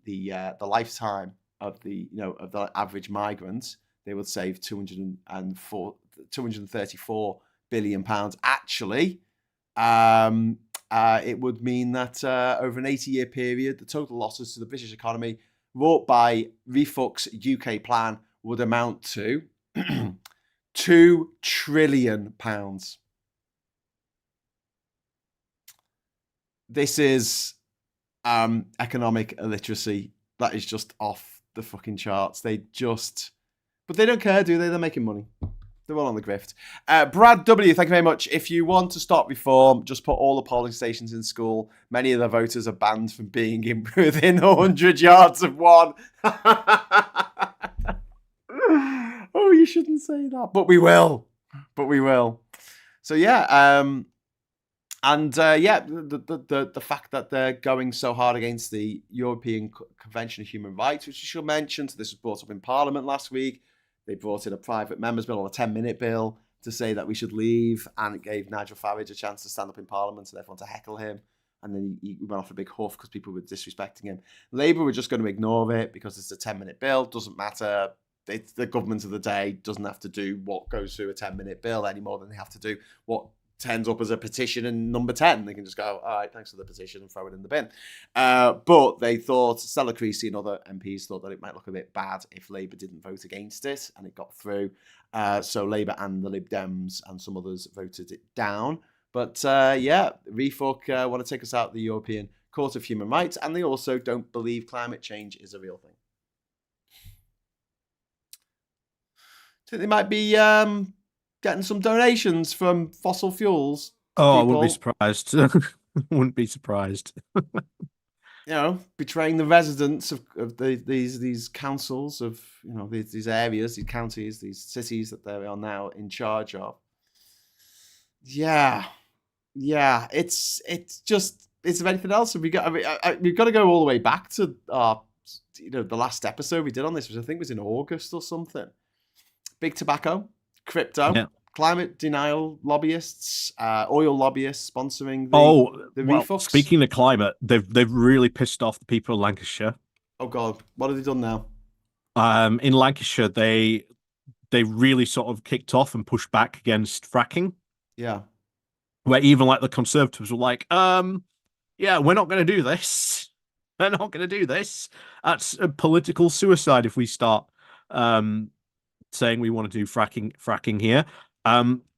lifetime of the average migrant, they would save 234 billion pounds. Actually, It would mean that over an 80-year period, the total losses to the British economy wrought by ReformWATCH's UK plan would amount to £2 trillion. This is economic illiteracy that is just off the fucking charts. But they don't care, do they? They're making money. They're all on the grift. Brad W, thank you very much. If you want to stop reform, just put all the polling stations in school. Many of the voters are banned from being within 100 yards of one. Oh, you shouldn't say that. But we will. So, yeah. The fact that they're going so hard against the European Convention of Human Rights, which you should mention. So this was brought up in Parliament last week. They brought in a private member's bill or a 10-minute bill to say that we should leave, and it gave Nigel Farage a chance to stand up in Parliament and everyone to heckle him. And then he went off a big huff because people were disrespecting him. Labour were just going to ignore it because it's a 10-minute bill. Doesn't matter. It's the government of the day doesn't have to do what goes through a 10-minute bill any more than they have to do what turns up as a petition in number 10. They can just go, all right, thanks for the petition, and throw it in the bin. But they thought, Stella Creasy and other MPs thought that it might look a bit bad if Labour didn't vote against it, and it got through. So Labour and the Lib Dems and some others voted it down. But ReFuck want to take us out of the European Court of Human Rights, and they also don't believe climate change is a real thing. So they might be getting some donations from fossil fuels. Oh, I wouldn't be surprised. Wouldn't be surprised. Betraying the residents of these councils of these areas, these counties, these cities that they are now in charge of. Yeah. It's anything else? We've got to go all the way back to the last episode we did on this, which I think was in August or something. Big tobacco. Crypto, climate denial lobbyists, oil lobbyists sponsoring the ReFucks. Speaking of climate, they've really pissed off the people of Lancashire. Oh God, what have they done now? In Lancashire, they really sort of kicked off and pushed back against fracking. Yeah, where even like the Conservatives were like, we're not going to do this. They're not going to do this. That's a political suicide if we start saying we want to do fracking here.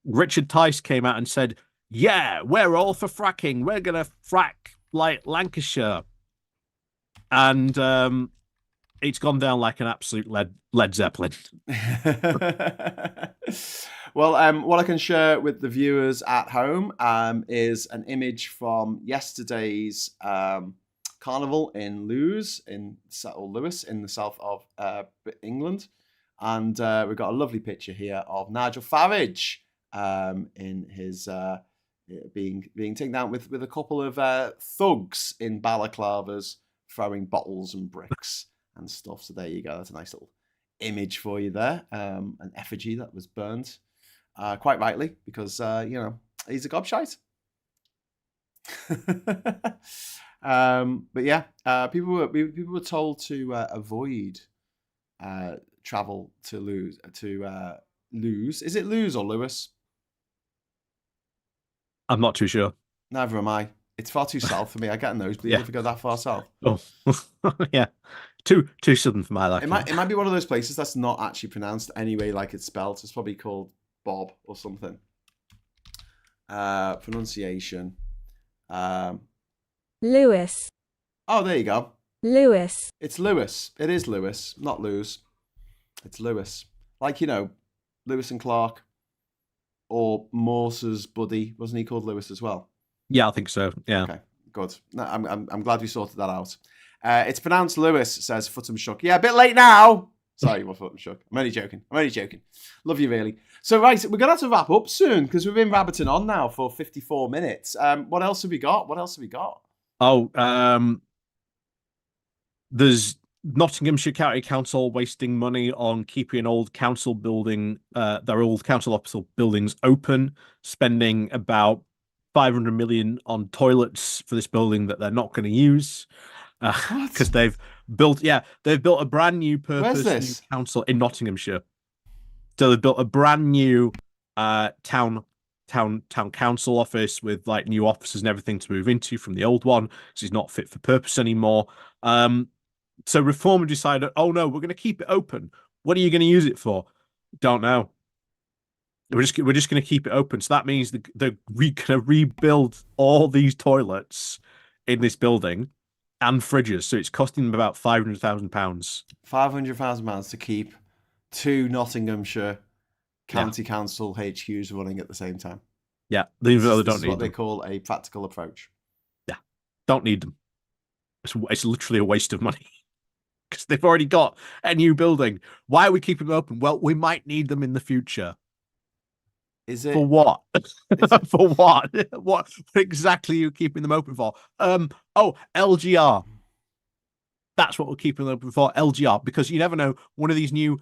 Richard Tice came out and said, yeah, we're all for fracking. We're going to frack like Lancashire. And it's gone down like an absolute Led Zeppelin. Well, what I can share with the viewers at home is an image from yesterday's carnival in Lewes in the south of England. And we've got a lovely picture here of Nigel Farage in his being taken down with a couple of thugs in balaclavas throwing bottles and bricks and stuff. So there you go. That's a nice little image for you there. An effigy that was burnt, quite rightly, because he's a gobshite. But yeah, people were told to avoid travel to Lewes. Is it Lewes or Lewis? I'm not too sure. Neither am I. It's far too south for me. I get a nosebleed if I go that far south. Oh, yeah. Too southern for my liking. It might be one of those places that's not actually pronounced anyway like it's spelled. It's probably called Bob or something. Pronunciation. Lewis. Oh, there you go. Lewis. It's Lewis. It is Lewis, not Lewes. It's Lewis. Like, Lewis and Clark, or Morse's buddy. Wasn't he called Lewis as well? Yeah, I think so. Yeah. Okay, good. No, I'm glad we sorted that out. It's pronounced Lewis, says Footum Shook. Yeah, a bit late now. Sorry, my Footum Shook. I'm only joking. Love you, really. So, right, we're going to have to wrap up soon because we've been rabbiting on now for 54 minutes. What else have we got? Oh, there's Nottinghamshire County Council wasting money on keeping their old council office buildings open, spending about 500 million on toilets for this building that they're not going to use because they've built a brand new purpose council in Nottinghamshire. So they've built a brand new town town council office with like new offices and everything to move into from the old one because it's not fit for purpose anymore. So Reform decided, oh no, we're going to keep it open. What are you going to use it for? Don't know. We're just going to keep it open. So that means they're going to rebuild all these toilets in this building and fridges. So it's costing them about £500,000. £500,000 to keep 2 Nottinghamshire County Council HQs running at the same time. Yeah, this is what they call a practical approach. Yeah, don't need them. It's literally a waste of money because they've already got a new building. Why are we keeping them open? Well, we might need them in the future. Is it for what? For what? What exactly are you keeping them open for? LGR. That's what we're keeping them open for. LGR, because you never know. One of these new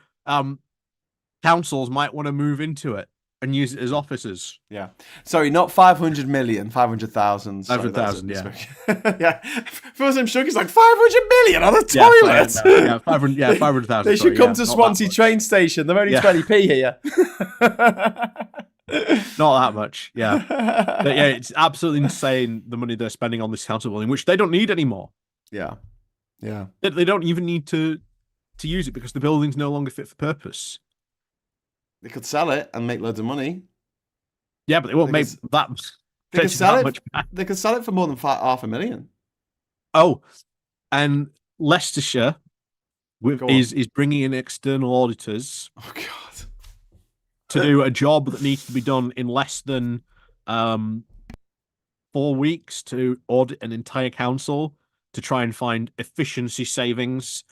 councils might want to move into it and use it as offices. Yeah. Sorry, not 500 million, 500,000. 500,000, yeah. Yeah. First I'm shook, it's like 500 million on a toilet. Yeah, 500,000. They should come to Swansea train station. They're only 20p here. Not that much, yeah. But yeah, it's absolutely insane the money they're spending on this council building, which they don't need anymore. Yeah. Yeah. They don't even need to use it because the building's no longer fit for purpose. They could sell it and make loads of money. Yeah, but they won't make that. They could sell it. They could sell it for more than $500,000. Oh, and Leicestershire is bringing in external auditors. Oh God! To do a job that needs to be done in less than 4 weeks to audit an entire council to try and find efficiency savings.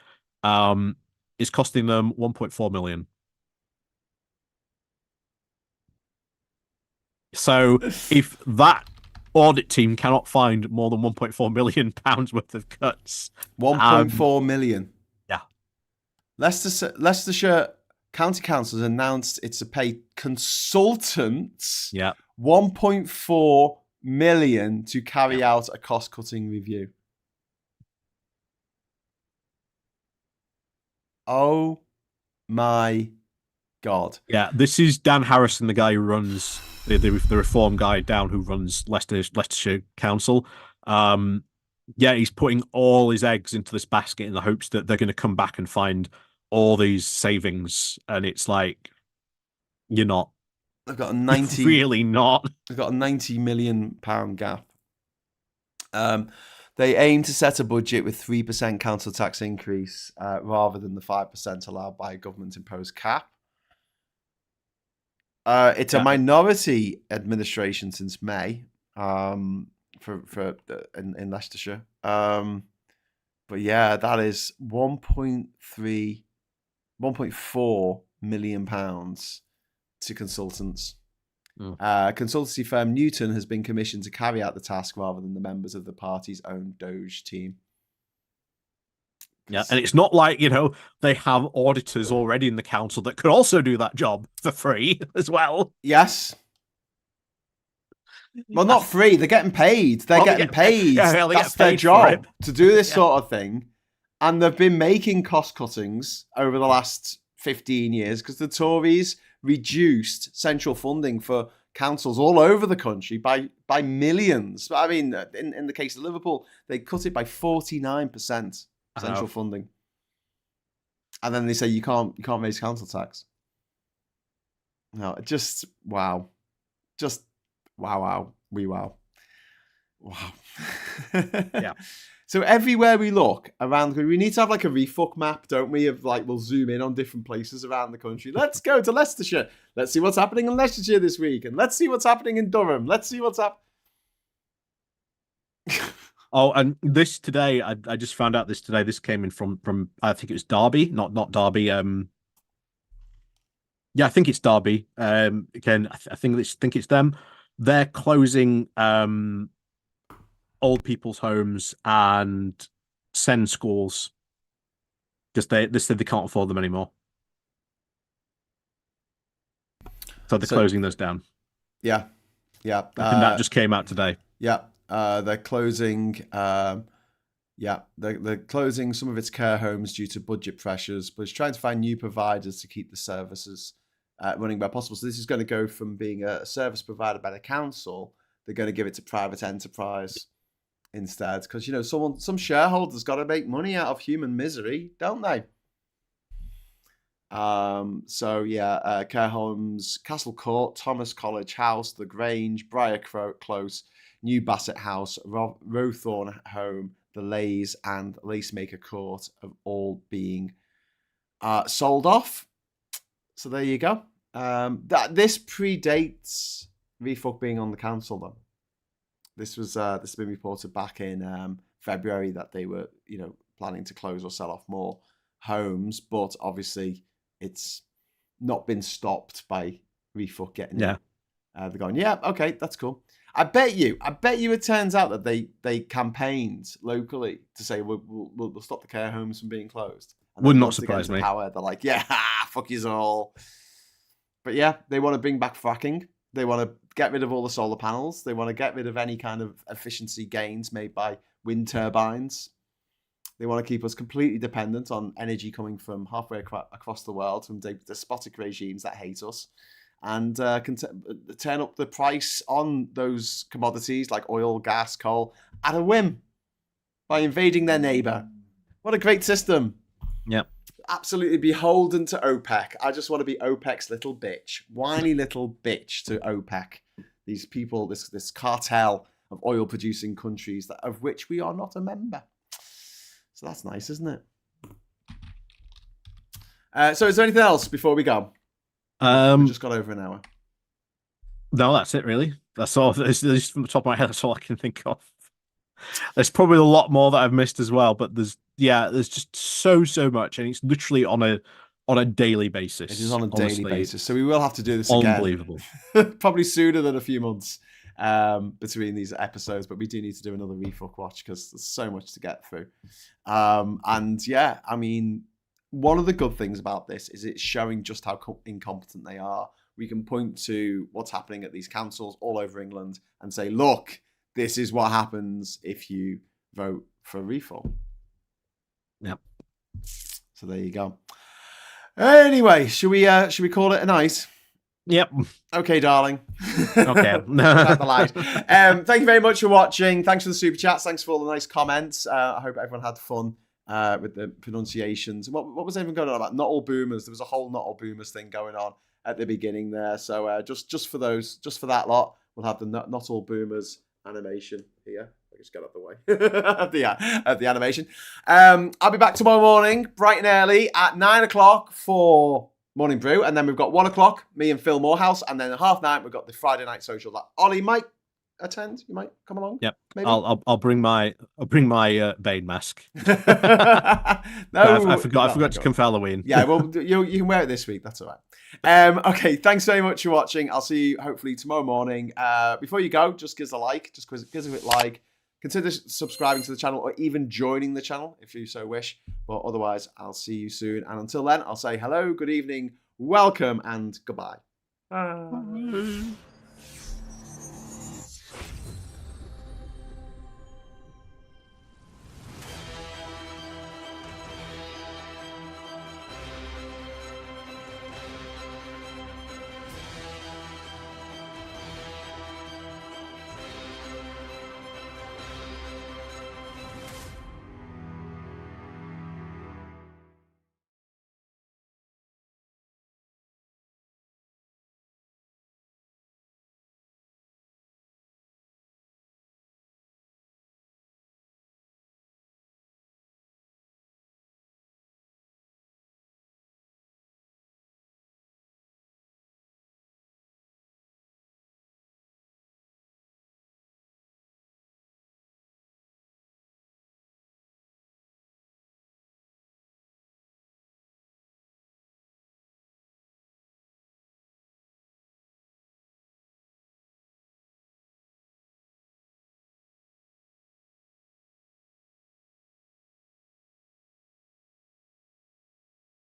Is costing them 1.4 million. So if that audit team cannot find more than £1.4 million worth of cuts, 1.4 million. Yeah. Leicestershire County Council has announced it's to pay consultants 1.4 million to carry out a cost-cutting review. Oh my God. Yeah, this is Dan Harrison, the guy who runs the Reform guy down who runs Leicestershire Council. He's putting all his eggs into this basket in the hopes that they're going to come back and find all these savings. And it's like, you're not. They've got a 90. Really not. They've got a £90 million gap. They aim to set a budget with 3% council tax increase rather than the 5% allowed by a government-imposed cap. It's a minority administration since May in Leicestershire. But yeah, that is 1.4 million pounds to consultants. Consultancy firm Newton has been commissioned to carry out the task rather than the members of the party's own Doge team. Yeah, and it's not like, they have auditors already in the council that could also do that job for free as well. Yes. Well, not free. They're getting paid. They're getting paid. Yeah, that's their job to do this sort of thing. And they've been making cost cuttings over the last 15 years because the Tories reduced central funding for councils all over the country by millions. I mean, in the case of Liverpool, they cut it by 49%. Central funding, and then they say you can't raise council tax. No, just wow, wow. Yeah. So everywhere we look around, we need to have like a refuck map, don't we? Of like, we'll zoom in on different places around the country. Let's go to Leicestershire. Let's see what's happening in Leicestershire this week, and let's see what's happening in Durham. Let's see what's happening. Oh, and this today, I just found out this today. This came in from I think it was Derby, not Derby. Yeah, I think it's Derby. Again, I think it's them. They're closing old people's homes and send schools because they said they can't afford them anymore. So they're closing those down. Yeah. I think that just came out today. Yeah. They're closing. They're closing some of its care homes due to budget pressures, but it's trying to find new providers to keep the services running where possible. So this is going to go from being a service provided by the council. They're going to give it to private enterprise instead, because some shareholders got to make money out of human misery, don't they? Care homes, Castle Court, Thomas College House, The Grange, Briar Close, New Bassett House, Rowthorne Home, The Lays, and Lacemaker Court have all being sold off. So there you go. This predates Refuck being on the council, though. This has been reported back in February that they were, planning to close or sell off more homes, but obviously it's not been stopped by Refuck getting in. They're going, yeah, okay, that's cool. I bet you it turns out that they campaigned locally to say we'll stop the care homes from being closed. Would not surprise me. Power, they're like, yeah, fuck yous all. But yeah, they want to bring back fracking. They want to get rid of all the solar panels. They want to get rid of any kind of efficiency gains made by wind turbines. They want to keep us completely dependent on energy coming from halfway across the world, from despotic regimes that hate us, and turn up the price on those commodities like oil, gas, coal at a whim by invading their neighbour. What a great system. Yep. Absolutely beholden to OPEC. I just want to be OPEC's little bitch. Whiny little bitch to OPEC. These people, this cartel of oil producing countries of which we are not a member. So that's nice, isn't it? So is there anything else before we go? We just got over an hour. No, that's it really. That's all. This from the top of my head, that's all I can think of. There's probably a lot more that I've missed as well, but there's just so much, and it's literally on a daily basis. It is on a daily basis, so we will have to do this again. Unbelievable. Probably sooner than a few months between these episodes, but we do need to do another ReformWATCH because there's so much to get through. And yeah, I mean, one of the good things about this is it's showing just how incompetent they are. We can point to what's happening at these councils all over England and say, look, this is what happens if you vote for Reform. Yep. So there you go. Anyway, should we call it a night? Yep. Okay, darling. Okay. Thank you very much for watching. Thanks for the super chats. Thanks for all the nice comments. I hope everyone had fun with the pronunciations. What was everyone going on about? Not all boomers. There was a whole not all boomers thing going on at the beginning there. So just for that lot, we'll have the not all boomers animation here. I just got out the way of the animation. I'll be back tomorrow morning, bright and early at 9 o'clock for Morning Brew, and then we've got 1 o'clock, me and Phil Morehouse, and then at 9:30 we've got the Friday night social that Ollie might attend. You might come along. Yep. Maybe? I'll bring my Bane mask. No, I forgot to come for Halloween. Yeah, well, you can wear it this week. That's all right. Okay, thanks very much for watching. I'll see you hopefully tomorrow morning. Before you go, just give us a like. Just give us a like. Consider subscribing to the channel or even joining the channel if you so wish. But otherwise, I'll see you soon. And until then, I'll say hello, good evening, welcome, and goodbye. Bye.